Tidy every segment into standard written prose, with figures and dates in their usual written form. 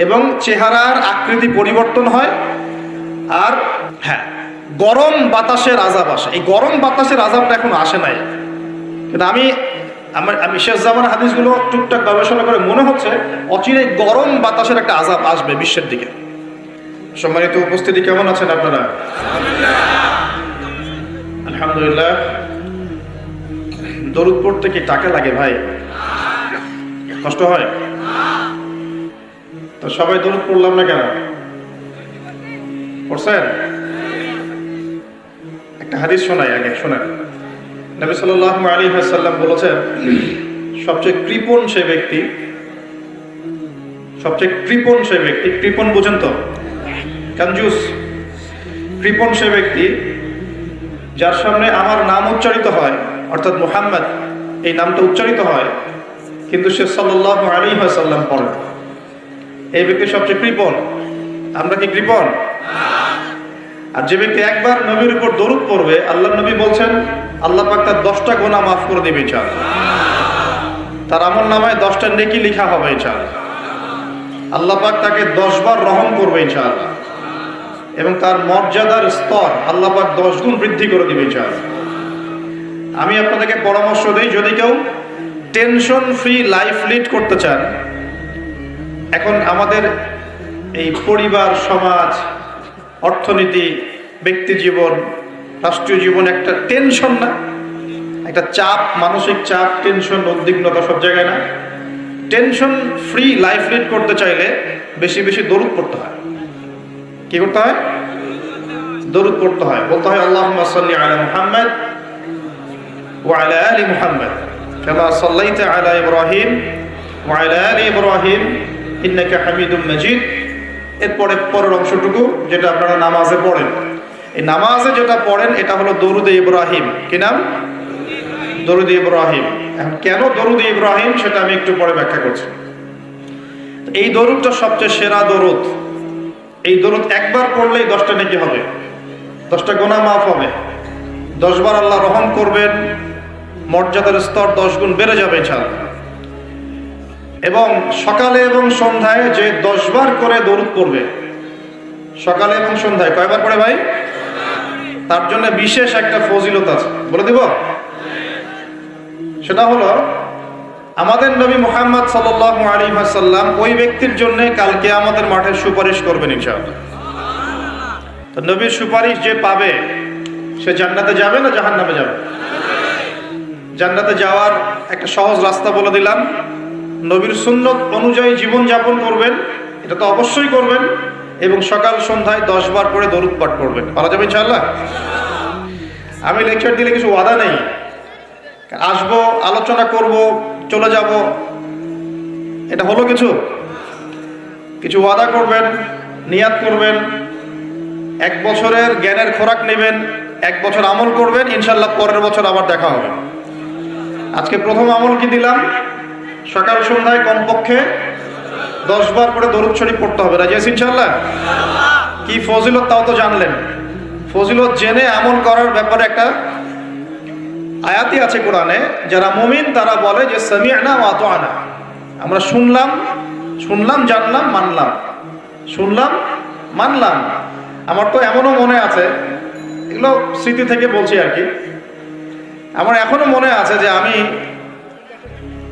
এবং চেহারার আকৃতি পরিবর্তন হয়। আর হ্যাঁ, গরম বাতাসের আযাব আসে। এই গরম বাতাসের আযাবটা এখন আসে নাই, কিন্তু আমি শেষ জামানার হাদিসগুলো টুকটাক গবেষণা করে মনে হচ্ছে অচিরেই গরম বাতাসের একটা আযাব আসবে বিশ্বের দিকে। সম্মানিত উপস্থিতি, কেমন আছেন আপনারা? আলহামদুলিল্লাহ। দরুদ পড়তে কি টাকা লাগে ভাই? কষ্ট হয়? তো সবাই দরুদ পড়লাম না কেন? পড়ছেন? একটা হাদিস শোনাই, আগে শোনেন। নবী সাল্লাল্লাহু আলাইহি ওয়াসাল্লাম বলেছেন, সবচেয়ে কৃপণ সে ব্যক্তি, কৃপণ বুঝেন তো? কঞ্জুস। কৃপণ সে ব্যক্তি যার সামনে আমার নাম উচ্চারিত হয়, অর্থাৎ মুহাম্মদ এই নামটা উচ্চারিত হয়, কিন্তু সে সাল্লাল্লাহু আলাইহি ওয়াসাল্লাম পড়ে। এই ব্যক্তি সবচেয়ে কৃপণ। আমরা কি কৃপণ? আর যে ব্যক্তি একবার নবীর উপর দরুদ পড়বে, আল্লাহ নবী বলছেন আল্লাহ পাক তার 10টা গুনাহ মাফ করে দিবে ইনশাআল্লাহ। তার আমল নামায় 10টা নেকি লেখা হবে ইনশাআল্লাহ। আল্লাহ পাক তাকে 10 বার রহম করবে ইনশাআল্লাহ, এবং তার মর্যাদার স্তর আল্লাহ পাক 10 গুণ বৃদ্ধি করে দিবে ইনশাআল্লাহ। আমি আপনাদেরকে পরামর্শ দেই, যদি কেউ টেনশন ফ্রি লাইফ লিড করতে চান, এখন আমাদের এই পরিবার, সমাজ, অর্থনীতি, ব্যক্তি জীবন, রাষ্ট্রীয় জীবন একটা টেনশন না, একটা চাপ, মানসিক চাপ, টেনশন, উদ্বিগ্নতা সব জায়গায় না। টেনশন ফ্রি লাইফ লিড করতে চাইলে বেশি বেশি দরুদ পড়তে হয়। কি করতে হয়? দরুদ পড়তে হয়। বলতে হয় আল্লাহুম্মা সাল্লি আলা মুহাম্মদ ওয়া আলা আলি মুহাম্মদ কামা সাল্লাইতা আলা ইব্রাহিম ওয়া আলা আলি ইব্রাহিম ইন্নাকা হামিদুম মাজিদ। এরপরে পরের অংশটুকু যেটা আপনারা নামাজে পড়েন, এই নামাজে যেটা পড়েন এটা হলো দরুদ ইব্রাহিম। কি নাম? দরুদ ইব্রাহিম। এখন কেন দরুদ ইব্রাহিম সেটা আমি একটু পরে ব্যাখ্যা করছি। এই দরুদটা সবচেয়ে সেরা দরুদ। এই দরুদ একবার পড়লেই 10টা নেকি হবে, 10টা গুনাহ মাফ হবে, 10 বার আল্লাহ রহম করবেন, মর্যাদার স্তর 10 গুণ বেড়ে যাবে ইনশাআল্লাহ। এবং সকালে এবং সন্ধ্যায় যে 10 বার করে দরুদ পড়বে, সকালে এবং সন্ধ্যায় কয়বার পড়ে ভাই? তার জন্য বিশেষ একটা ফজিলত আছে, বলে দিব। সেটা হলো আমাদের নবী মুহাম্মদ সাল্লাল্লাহু আলাইহি ওয়াসাল্লাম ওই ব্যক্তির জন্য কালকে আমাদের মাঠে সুপারিশ করবেন ইনশাআল্লাহ। তো নবীর সুপারিশ যে পাবে সে জান্নাতে যাবে না জাহান্নামে যাবে? জান্নাতে যাওয়ার একটা সহজ রাস্তা বলে দিলাম। নবীর সুন্নত অনুযায়ী জীবন যাপন করবেন, এটা তো অবশ্যই করবেন, এবং সকাল সন্ধ্যায় 10 বার করে দরুদ পাঠ করবেন। পারা যাবে ইনশাআল্লাহ? আমি লেকচার দিলে কিছু ওয়াদা নেই, আসবো, আলোচনা করব, চলে যাব, এটা হলো কিছু ওয়াদা করবেন, নিয়াত করবেন, 1 বছরের জ্ঞানের খোরাক নেবেন, 1 বছর আমল করবেন, ইনশাআল্লাহ পরের বছর আবার দেখা হবে। আজকে প্রথম আমল কি দিলাম? সকাল সন্ধ্যায় কমপক্ষে 10 বার করে দরুদ শরীফ পড়তে হবে। রাজি আছেন ইনশাআল্লাহ? কি ফজিলত তাও তো জানলেন। ফজিলত জেনে আমল করার ব্যাপারে একটা আয়াতই আছে কোরআনে, যারা মুমিন তারা বলে যে সামি'না ওয়া আতা'না। আমরা শুনলাম, জানলাম, মানলাম, শুনলাম, মানলাম। আমার তো এমনও মনে আছে, এগুলো স্মৃতি থেকে বলছি আর কি, আমার এখনো মনে আছে যে আমি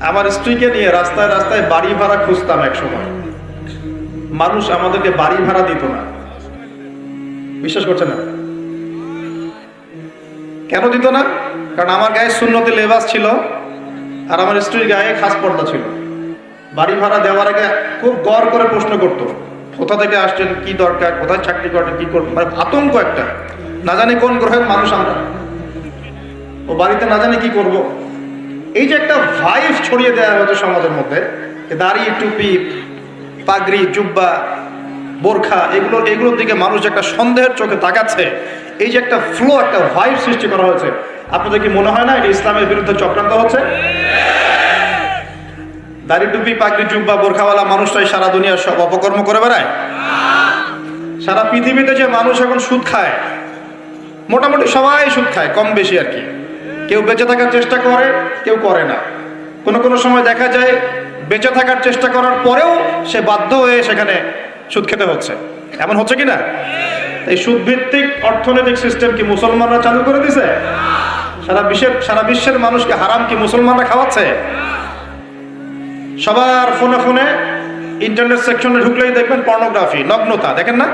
আমার স্ত্রীকে নিয়ে রাস্তায় রাস্তায় বাড়ি ভাড়া খুঁজতাম এক সময়। মানুষ আমাদেরকে বাড়ি ভাড়া দিত না। বিশ্বাস করছে না? কেন দিত না? কারণ আমার গায়ে সুন্নতি লেবাস ছিল আর আমার স্ত্রীর গায়ে খাস পর্দা ছিল। বাড়ি ভাড়া দেওয়ার আগে খুব গড় করে প্রশ্ন করতো, কোথা থেকে আসছেন, কি দরকার, কোথায় চাকরি করেন, কি করবেন, মানে আতঙ্ক একটা, না জানি কোন গ্রহের মানুষ আমরা, ও বাড়িতে না জানি কি করব। এই যে একটা ভাইব ছড়িয়ে দেওয়া হয়েছে সমাজের মধ্যে, দাড়ি, টুপি, পাগড়ি, জুব্বা, বোরখা, এগুলোর দিকে মানুষ একটা সন্দেহের চোখে তাকাচ্ছে, এই যে একটা ফ্লো, একটা ভাইব সৃষ্টি করা হয়েছে, আপনাদের কি মনে হয় না এটা ইসলামের বিরুদ্ধে চক্রান্ত হচ্ছে? দাড়ি, টুপি, পাগড়ি, জুব্বা, বোরখাওয়ালা মানুষটাই সারা দুনিয়ার সব অপকর্ম করে বেড়ায়। সারা পৃথিবীতে যে মানুষ এখন সুদ খায়, মোটামুটি সবাই সুদ খায়, কম বেশি আর কি। কেউ বেঁচে থাকার চেষ্টা করে, কেউ করে না। কোনো সময় দেখা যায় বেঁচে থাকার চেষ্টা করার পরেও সে বাধ্য হয়ে সেখানে সুদ খেতে হচ্ছে। এমন হচ্ছে কি না? এই সুদভিত্তিক অর্থনৈতিক সিস্টেম কি মুসলমানরা চালু করে দিছে? সারা বিশ্বের মানুষকে হারাম কি মুসলমানরা খাওয়াচ্ছে? সবার ফোনে ফোনে ইন্টারনেট সেকশনে ঢুকলেই দেখবেন পর্নোগ্রাফি, নগ্নতা, দেখেন না?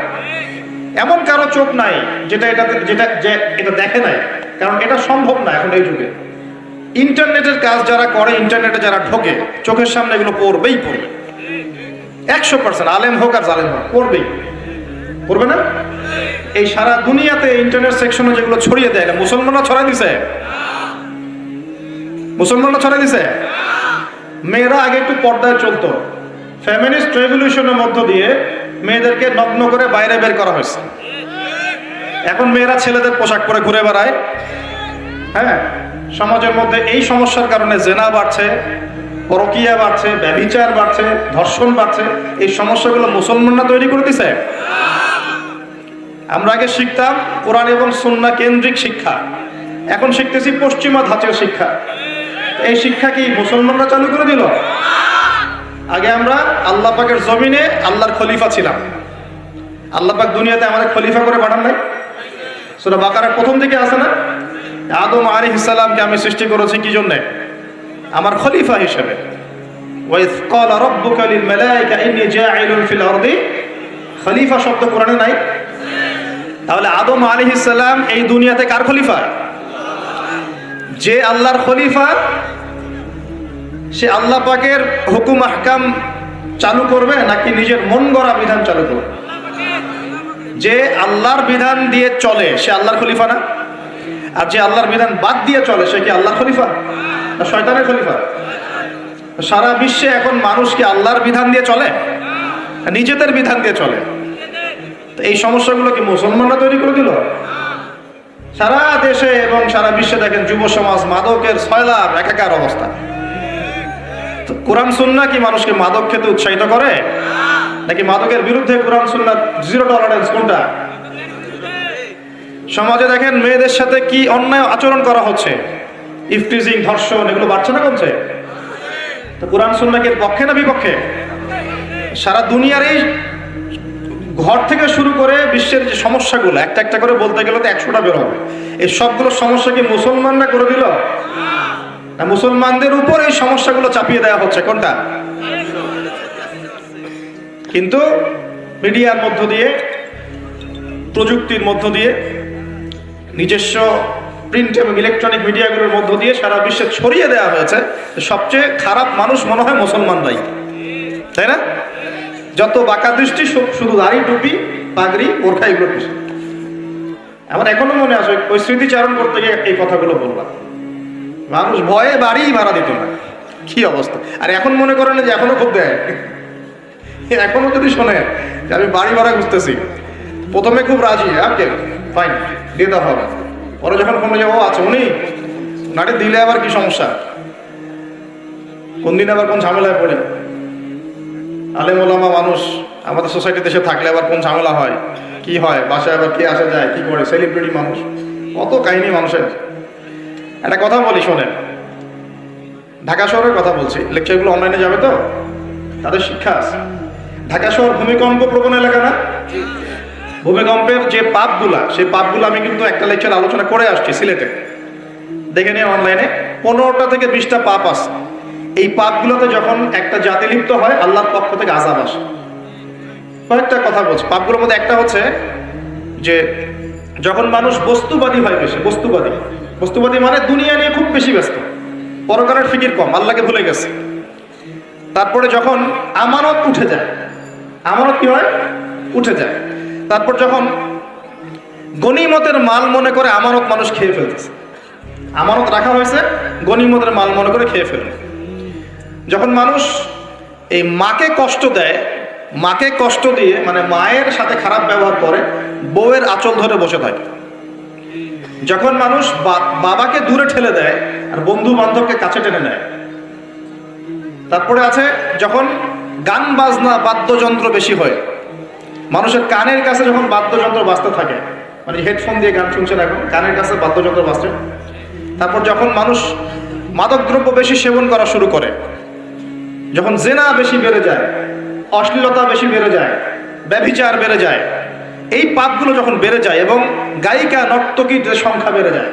এমন কারো চোখ নাই যেটা এটা দেখে নাই, কারণ এটা সম্ভব না এখন এই যুগে। ইন্টারনেটের কাজ যারা করে, ইন্টারনেটে যারা ঢোকে, চোখের সামনে এগুলো পড়বে 100%, আলেম হোক আর জালেম হোক, পড়বে না? এই সারা দুনিয়াতে ইন্টারনেট সেকশনে যেগুলো ছড়িয়ে দেয়, মুসলমানরা ছড়াই দিছে? মেয়েরা আগে একটু পর্দায় চলতো, ফেমিনিস্ট রেভলিউশনের মধ্য দিয়ে মেয়েদেরকে নগ্ন করে বাইরে বের করা হয়েছে। এখন মেয়েরা ছেলেদের পোশাক পরে ঘুরে বেড়ায়। হ্যাঁ, সমাজের মধ্যে এই সমস্যার কারণে জেনা বাড়ছে, পরকীয়া বাড়ছে, ব্যভিচার বাড়ছে, ধর্ষণ বাড়ছে। এই সমস্যাগুলো মুসলমানরা তৈরি করে দিছে। আমরা আগে শিখতাম কোরআন এবং সুন্নাহ কেন্দ্রিক শিক্ষা, এখন শিখতেছি পশ্চিমা ধাঁচের শিক্ষা। এই শিক্ষা কি মুসলমানরা চালু করে দিল? আগে আমরা আল্লাহ পাকের জমিনে আল্লাহর খলিফা ছিলাম। আল্লাহ পাক দুনিয়াতে আমাদের খলিফা করে পাঠান নাই? সূরা বাকারার প্রথম দিকে আছে না, আদম আলাইহিস সালামকে আমি সৃষ্টি করেছি কি জন্য? আমার খলিফা হিসেবে। ওয়াইজ ক্বালা রাব্বুকা লিল মালায়েকা ইন্নী জাঈলুন ফিল আরদি খলিফা শব্দ কোরআনে নাই? তাহলে আদম আলাইহিস সালাম এই দুনিয়াতে কার খলিফা? যে আল্লাহর খলিফা, সে আল্লাহ পাকের হুকুম আহকাম চালু করবে নাকি নিজের মন গড়া বিধান চালু করবে? যে আল্লাহর বিধান দিয়ে চলে সে আল্লাহর খলিফা না? আর যে আল্লাহর বিধান বাদ দিয়ে চলে সে কি আল্লাহর খলিফা না শয়তানের খলিফা? সারা বিশ্বে এখন মানুষ কি আল্লাহর বিধান দিয়ে চলে, নিজেদের বিধান দিয়ে চলে? তো এই সমস্যাগুলো কি মুসলমানরা তৈরি করে দিল? সারা দেশে এবং সারা বিশ্বে দেখেন যুব সমাজ মাদকের সয়লাব, একাকার অবস্থা। তো কোরআন সুন্নাহ কি মানুষকে মাদক খেতে উৎসাহিত করে নাকি মাদকের বিরুদ্ধে কোরআন সুন্নাহ জিরো টলারেন্স? কোনটা? সমাজে দেখেন মেয়েদের সাথে কি অন্যায় আচরণ করা হচ্ছে, ইফটিজিং, ধর্ষণ, এগুলো বাড়ছে না কমছে? তো কোরআন সুন্নাহ কি পক্ষে না বিপক্ষে? সারা দুনিয়ার এই ঘর থেকে শুরু করে বিশ্বের যে সমস্যাগুলো একটা একটা করে বলতে গেলে তো 100টা বের হবে। এই সবগুলো সমস্যা কি মুসলমানরা করে দিল না মুসলমানদের উপর এই সমস্যাগুলো চাপিয়ে দেওয়া হচ্ছে? কোনটা? কিন্তু মিডিয়ার মধ্য দিয়ে, প্রযুক্তির মধ্য দিয়ে, নিজস্ব প্রিন্ট এবং ইলেকট্রনিক মিডিয়াগুলোর মধ্য দিয়ে সারা বিশ্বে ছড়িয়ে দেওয়া হয়েছে সবচেয়ে খারাপ মানুষ মনে হয় মুসলমানরাই, তাই না? যত বাঁকা দৃষ্টি শুধু দাড়ি, টুপি, পাগড়ি, বোরখা, এগুলোর পিছনে। আমার এখনো মনে আছে ওই স্মৃতিচারণ করতে গিয়ে এই কথাগুলো বললাম। মানুষ ভয়ে বাড়ি ভাড়া দিত না, কি অবস্থা! আর এখন মনে করেন যে এখনো খুব দেয়, এখনো যদি শোনে যে আমি বাড়ি ভাড়া খুঁজতেছি, প্রথমে খুব রাজি, ওকে ফাইন দিয়ে দেওয়া হবে। পরে যখন ফোনে যাবো, আচ্ছা উনি নাটে দিলে আবার কি সমস্যা, কোন দিন আবার কোন ঝামেলায় পড়ে। আলেম ওলামা মানুষ আমাদের সোসাইটি দেশে থাকলে আবার কোন ঝামেলা হয়, কি হয়, বাসায় আবার কে আসা যায়, কি করে, সেলিব্রিটি মানুষ, কত কাহিনী মানুষের। একটা কথা বলি শোনেন, ঢাকা শহরের কথা বলছি, লেকচারগুলো অনলাইনে যাবে তো, তাদের শিক্ষা আছে। ঢাকা শহর ভূমিকম্প প্রবণ এলাকা না? ভূমিকম্পের যে পাপগুলা, সেই পাপগুলো আমি কিন্তু একটা লেকচার আলোচনা করে আসছি সিলেটে, দেখে নিয়ে অনলাইনে। 15টা থেকে 20টা পাপ আছে। এই পাপগুলোতে যখন একটা জাতি লিপ্ত হয়, আল্লাহর পক্ষ থেকে আযাব আসে। কয়েকটা কথা বলছি। পাপগুলোর মধ্যে একটা হচ্ছে যে যখন মানুষ বস্তুবাদী হয়, বেশি বস্তুবাদী মানে দুনিয়া নিয়ে খুব বেশি ব্যস্ত, পরকালের ফিকির কম, আল্লাহকে ভুলে গেছে। তারপরে যখন আমানত উঠে যায়, আমানত কি হয়? উঠে যায়। তারপর যখন গনিমতের মাল মনে করে আমানত মানুষ খেয়ে ফেলতেছে, আমানত রাখা হয়েছে, গনিমতের মাল মনে করে খেয়ে ফেলে। যখন মানুষ এই মাকে কষ্ট দেয়, মাকে কষ্ট দিয়ে মানে মায়ের সাথে খারাপ ব্যবহার করে, বউয়ের আঁচল ধরে বসে থাকে। যখন মানুষ বাবাকে দূরে ঠেলে দেয় আর বন্ধু বান্ধবকে কাছে টেনে নেয়। তারপরে আছে যখন গান বাজনা, বাদ্যযন্ত্র বেশি হয়, মানুষের কানের কাছে যখন বাদ্যযন্ত্র বাজতে থাকে, মানে হেডফোন দিয়ে গান শুনছেন, এখন কানের কাছে বাদ্যযন্ত্র বাজছে। তারপর যখন মানুষ মাদকদ্রব্য বেশি সেবন করা শুরু করে, যখন জেনা বেশি বেড়ে যায়, অশ্লীলতা বেশি বেড়ে যায়, ব্যভিচার বেড়ে যায়, এই পাপগুলো যখন বেড়ে যায় এবং গায়িকা নর্তকীদের সংখ্যা বেড়ে যায়,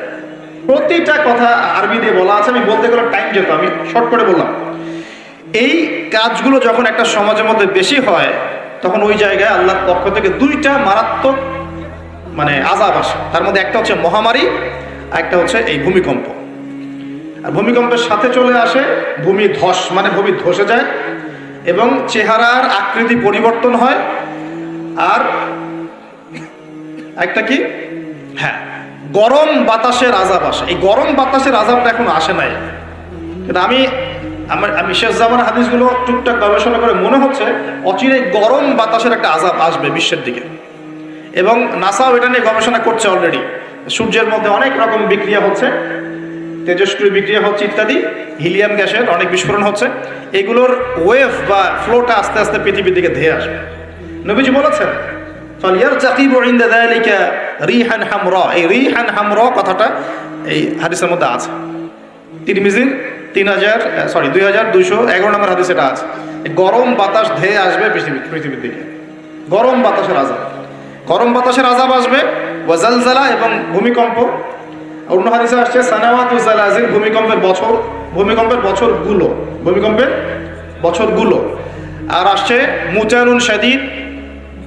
প্রতিটা কথা আরবি দিয়ে বলা আছে, আমি বলতে গেলে টাইম যেত, আমি শর্ট করে বললাম। এই কাজগুলো যখন একটা সমাজের মধ্যে বেশি হয়, তখন ওই জায়গায় আল্লাহর পক্ষ থেকে দুইটা মারাত্মক আযাব আসে। তার মধ্যে একটা হচ্ছে মহামারী, আর একটা হচ্ছে এই ভূমিকম্প। আর ভূমিকম্পের সাথে চলে আসে ভূমি ধস, ভূমি ধসে যায় এবং চেহারার আকৃতি পরিবর্তন হয়। আর একটা কি, হ্যাঁ, গরম বাতাসের আযাব আসে। এই গরম বাতাসের আযাবটা এখন আসে নাই, কিন্তু আমি শেষ জামানার হাদিসগুলো টুকটাক গবেষণা করে মনে হচ্ছে অচিরেই গরম বাতাসের একটা আযাব আসবে বিশ্বের দিকে। এবং নাসাও এটা নিয়ে গবেষণা করছে অলরেডি। সূর্যের মধ্যে অনেক রকম বিক্রিয়া হচ্ছে, তেজস্ক্রিয় বিক্রিয়া হচ্ছে ইত্যাদি, হিলিয়াম গ্যাসের অনেক বিস্ফোরণ হচ্ছে। এগুলোর ওয়েভ বা ফ্লোটা আস্তে আস্তে পৃথিবীর দিকে ধেয়ে আসবে। নবীজি বলেছেন ফালইয়ারতাকিবু ইনদা যালিকা রিহান হামরা। এই রিহান হামরা কথাটা এই হাদিসের মধ্যে আছে, তিরমিজির 2211 নম্বর হাদিস এটা আছে। গরম বাতাস ধেয়ে আসবে পৃথিবীর দিকে, গরম বাতাসের আযাব, গরম বাতাসের আযাব আসবে। ওয়া জালজালা, এবং ভূমিকম্প। অন্য হাদিসে আসছে সানাওয়াতুজ জালাজিল, ভূমিকম্পের বছরগুলো। আর আসছে মুতানুন শাদীদ,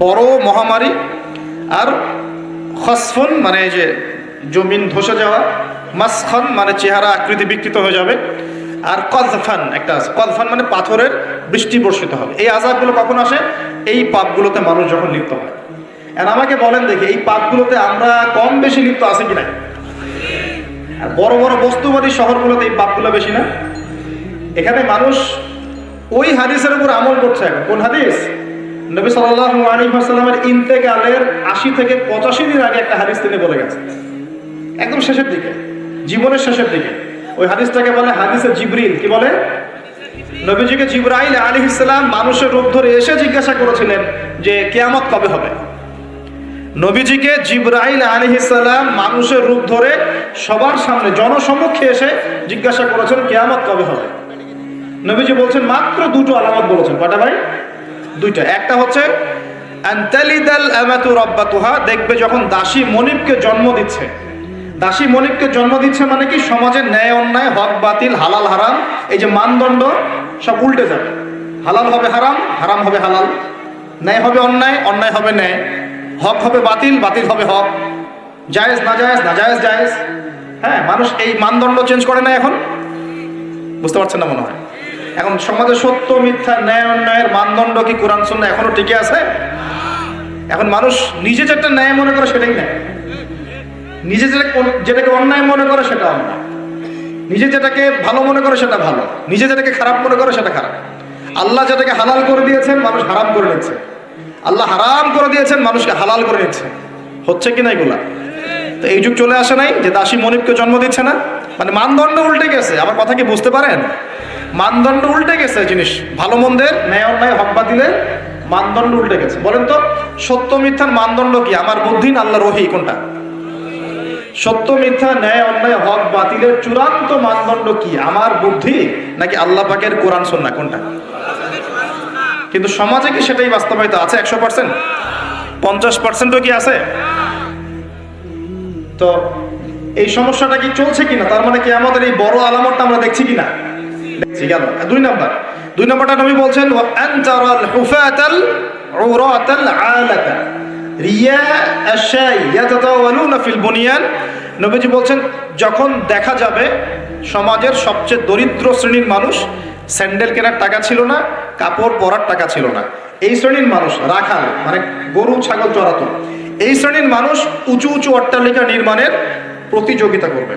বড় মহামারী। আর খসফুন যে জমিন ধসে যাওয়া, মাসখান চেহারা আকৃতি বিকৃত হয়ে যাবে। আর কযফান একটা আছে, কযফান পাথরের বৃষ্টি বর্ষিত হবে। এই আযাবগুলো কখন আসে? এই পাপগুলোতে মানুষ যখন লিপ্ত হয়। আর আমাকে বলেন দেখি, এই পাপগুলোতে আমরা কম বেশি লিপ্ত আছি কিনা? আর বড় বড় বস্তুবাদী শহরগুলোতে এই পাপগুলো বেশি না? এখানে মানুষ ওই হাদিসের উপর আমল করছে। এখন কোন হাদিস? নবী সাল্লাল্লাহু আলাইহি ওয়াসাল্লামের ইন্তেকালের 80 থেকে 85 দিন আগে একটা হাদিস তিনি বলে গেছেন, একদম শেষের দিকে, জীবনের শেষের দিকে। ওই হাদিসটাকে বলে হাদিসে জিবরিল। কি বলে? নবীজিকে জিবরাইল আলাইহিস সালাম মানুষের রূপ ধরে এসে জিজ্ঞাসা করেছিলেন যে কিয়ামত কবে হবে। নবীজিকে জিবরাইল আলাইহিস সালাম মানুষের রূপ ধরে সবার সামনে জনসম্মুখে এসে জিজ্ঞাসা করেছেন কিয়ামত কবে হবে। নবীজি বলছেন মাত্র দুটো আলামত বলেছেন। কয়টা ভাই? দুইটা। একটা হচ্ছে আনতালিদাল আমাতু রাব্বাতুহা, দেখবে যখন দাসী মনিবকে জন্ম দিচ্ছে। দাসী মনিবকে জন্ম দিচ্ছে মানে কি? সমাজের ন্যায় অন্যায়, হক বাতিল, হালাল হারাম, এই যে মানদণ্ড সব উল্টে যাবে। হালাল হবে হারাম, হারাম হবে হালাল, ন্যায় হবে অন্যায়, অন্যায় হবে ন্যায়, হক হবে বাতিল, বাতিল হবে হক, জায়েজ নাজায়েজ, নাজায়েজ জায়েজ। হ্যাঁ, মানুষ এই মানদণ্ড চেঞ্জ করে না এখন। বুঝতে পারছেন না মনে হয়? এখন সমাজে সত্য মিথ্যা, ন্যায় অন্যায়ের মানদণ্ড কি কোরআন সুন্নাহ এখনো টিকে আছে? এখন মানুষ নিজে যেটা ন্যায় মনে করে সেটাই ন্যায়, নিজে যেটাকে অন্যায় মনে করে সেটা অন্যায়, নিজে যেটাকে ভালো মনে করে সেটা ভালো, নিজে যেটাকে খারাপ মনে করে সেটা খারাপ। আল্লাহ যেটাকে হালাল করে দিয়েছেন মানুষ হারাম করে নিচ্ছে, আল্লাহ হারাম করে দিয়েছেন মানুষকে হালাল করে নিচ্ছে। হচ্ছে কি না এগুলা? তো এই যুগ চলে আসে নাই যে দাসী মনিবকে জন্ম দিচ্ছে না? মানদণ্ড উল্টে গেছে। আমার কথা কি বুঝতে পারেন? মানদণ্ড উল্টে গেছে, জিনিস ভালো মন্দের, ন্যায় অন্যায়, হক বাতিলের মানদণ্ড উল্টে গেছে। বলেন তো সত্য মিথ্যার মানদণ্ড কি? আমার বুদ্ধি না আল্লাহর ওহী? কোনটা? সত্য মিথ্যা, ন্যায় অন্যায়, হক বাতিলের চূড়ান্ত মানদণ্ড কি? আমার বুদ্ধি নাকি আল্লাহ পাকের কোরআন সুন্নাহ? কোনটা? কিন্তু সমাজে কি সেটাই বাস্তবায়িত আছে 100%? 50%ও কি আছে? তো এই সমস্যাটা কি চলছে কিনা? তার কি আমাদের এই বড় আলামতটা আমরা দেখছি কিনা? দেখছি। গেল দুই নম্বরটা নবী বলছেন ওয়া আনতারাল হুফাতাল উরাতাল আলাতা রিয়া আশাই ইয়াতাতাওয়ালুনা ফিল বুনিয়ান। নবীজি বলছেন যখন দেখা যাবে সমাজের সবচেয়ে দরিদ্র শ্রেণীর মানুষ, স্যান্ডেল কেনার টাকা ছিল না, কাপড় পরার টাকা ছিল না, এই শ্রেণীর মানুষ, রাখাল গরু ছাগল চড়াতো, এই শ্রেণীর মানুষ উঁচু উঁচু অট্টালিকা নির্মাণের প্রতিযোগিতা করবে।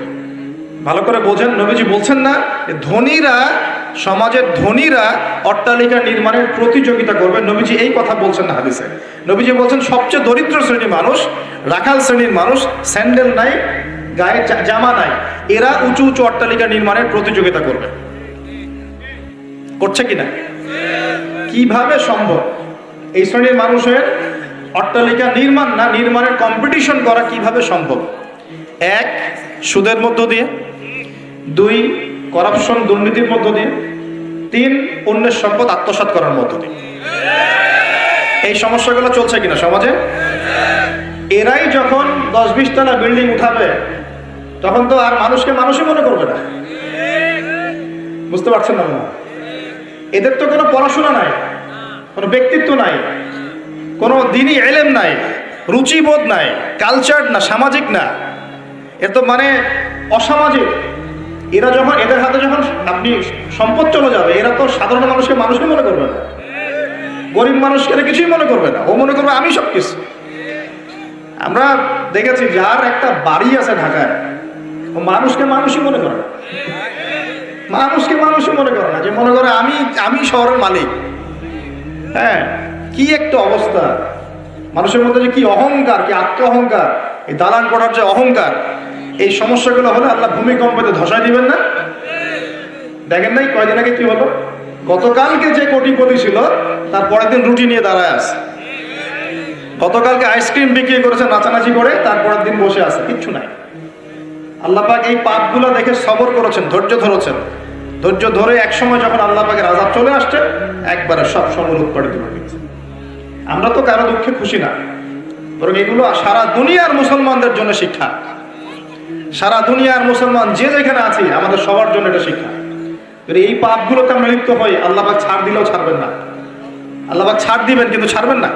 ভালো করে বোঝেন, নবীজি বলছেন না ধনীরা, সমাজের ধনীরা অট্টালিকা নির্মাণের প্রতিযোগিতা করবে। নবীজি এই কথা বলছেন না হাদিসে। নবীজি বলছেন সবচেয়ে দরিদ্র শ্রেণীর মানুষ, রাখাল শ্রেণীর মানুষ, স্যান্ডেল নাই, গায়ে জামা নাই, এরা উঁচু উঁচু অট্টালিকা নির্মাণের প্রতিযোগিতা করবে। করছে কিনা? কিভাবে সম্ভব এই শ্রেণীর মানুষের অট্টালিকা নির্মাণের কম্পিটিশন করা কিভাবে সম্ভব? 1, সুদের মধ্য দিয়ে, 2, করাপশন দুর্নীতির মধ্য দিয়ে, তিন, অন্যের সম্পদ আত্মসাৎ করার মধ্য দিয়ে। এই সমস্যাগুলো চলছে কিনা সমাজে? এরাই যখন 10-20 তলা বিল্ডিং উঠাবে তখন তো আর মানুষকে মানুষই মনে করবে না। বুঝতে পারছেন না? এদের তো কোনো পড়াশোনা নাই, কোনো ব্যক্তিত্ব নাই, কোনো দিনই এলেম নাই, রুচিবোধ নাই, কালচার না, সামাজিক না, এর তো মানে অসামাজিক। এরা যখন এদের হাতে যখন আপনি সম্পদ চলে যাবে, এরা তো সাধারণ মানুষকে মানুষই মনে করবে না, গরিব মানুষকে এরা কিছুই মনে করবে না, ও মনে করবে আমি সব কিছু। আমরা দেখেছি যার একটা বাড়ি আছে ঢাকায়, ও মানুষকে মানুষই মনে করে না, মানুষকে মানুষই মনে করে না, যে মনে করে আমি শহরের মালিক। হ্যাঁ, কি একটা অবস্থা মানুষের মধ্যে, যে কি অহংকার, কি আত্ম অহংকার, এই দালান করার যে অহংকার, এই সমস্যাগুলো হলে আল্লাহ ভূমিকম্পতে ধসায় দিবেন না? দেখেন নাই কয়দিন আগে কি হলো? গতকালকে যে কোটিপতি ছিল তার পরের দিন রুটি নিয়ে দাঁড়ায় আছে, গতকালকে আইসক্রিম বিক্রি করেছে নাচানাচি করে, তারপরের দিন বসে আছে, কিচ্ছু নাই। আল্লাহ পাক এই পাপগুলো দেখে সবর করেছেন, ধৈর্য ধরেছেন, ধৈর্য ধরে এক সময় যখন আল্লাহ পাকের আযাব চলে আসছে, একবারে সব সময় উৎপাদিত হয়ে গেছে। আমরা তো কারো দুঃখে খুশি না, বরং এগুলো সারা দুনিয়ার মুসলমানদের জন্য শিক্ষা। সারা দুনিয়ার মুসলমান যে যেখানে আছি, আমাদের সবার জন্য এটা শিক্ষা। এই পাপগুলোতে আমরা লিপ্ত হই, আল্লাহ পাক ছাড় দিলেও ছাড়বেন না। আল্লাহ পাক ছাড় দিবেন কিন্তু ছাড়বেন না।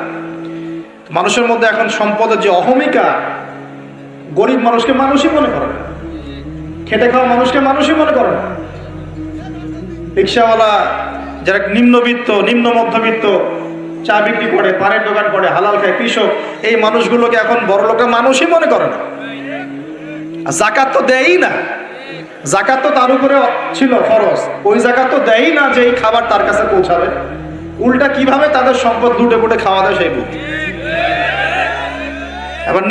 মানুষের মধ্যে এখন সম্পদের যে অহমিকা, গরিব মানুষকে মানুষই মনে করে না, খেটে খাওয়া মানুষকে মানুষই মনে করে না। রিক্সাওয়ালা, যারা নিম্নবিত্ত, নিম্ন মধ্যবিত্ত, চা বিক্রি করে, পানের দোকান করে, হালাল খায়, কৃষক, এই মানুষগুলোকে এখন বড় লোকরা মানুষই মনে করে না। যাকাত তো দেয়ই না, যাকাত তো তার উপরে ছিল ফরজ, ওই যাকাত তো দেয়ই না যে এই খাবার তার কাছে পৌঁছাবে। উল্টা কিভাবে তাদের সম্পদ লুটে পুটে খাওয়া দেয় সেই বুদ্ধি। এবার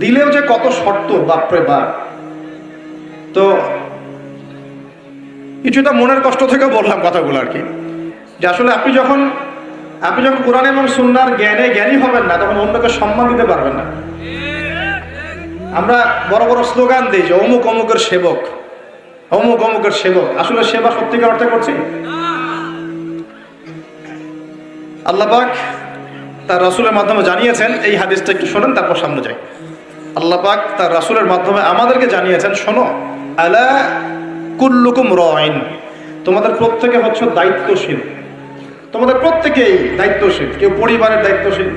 দিলেও যে কত শর্ত, বাপরে বাপ। তো কিছুটা মনের কষ্ট থেকে বললাম কথাগুলো আর কি, যে আসলে আপনি যখন কোরআন এবং সুন্নাহর জ্ঞানী হবেন না, তখন অন্যকে সম্মান দিতে পারবেন না। আমরা বড় বড় স্লোগান দিই যে অমুক অমুকের সেবক, অমুক অমুকের সেবক। আসলে সেবা সত্যিকার অর্থে করছি? আল্লাহ পাক তার রাসূলের মাধ্যমে জানিয়েছেন, এই হাদিসটা একটু শোনেন তারপর সামনে যাই। আল্লাহ পাক তার রাসূলের মাধ্যমে আমাদেরকে জানিয়েছেন, শোনো, আলা কুল্লুকুম রাইন, তোমাদের প্রত্যেকে হচ্ছে দায়িত্বশীল। তোমাদের প্রত্যেকেই দায়িত্বশীল। কেউ পরিবারের দায়িত্বশীল,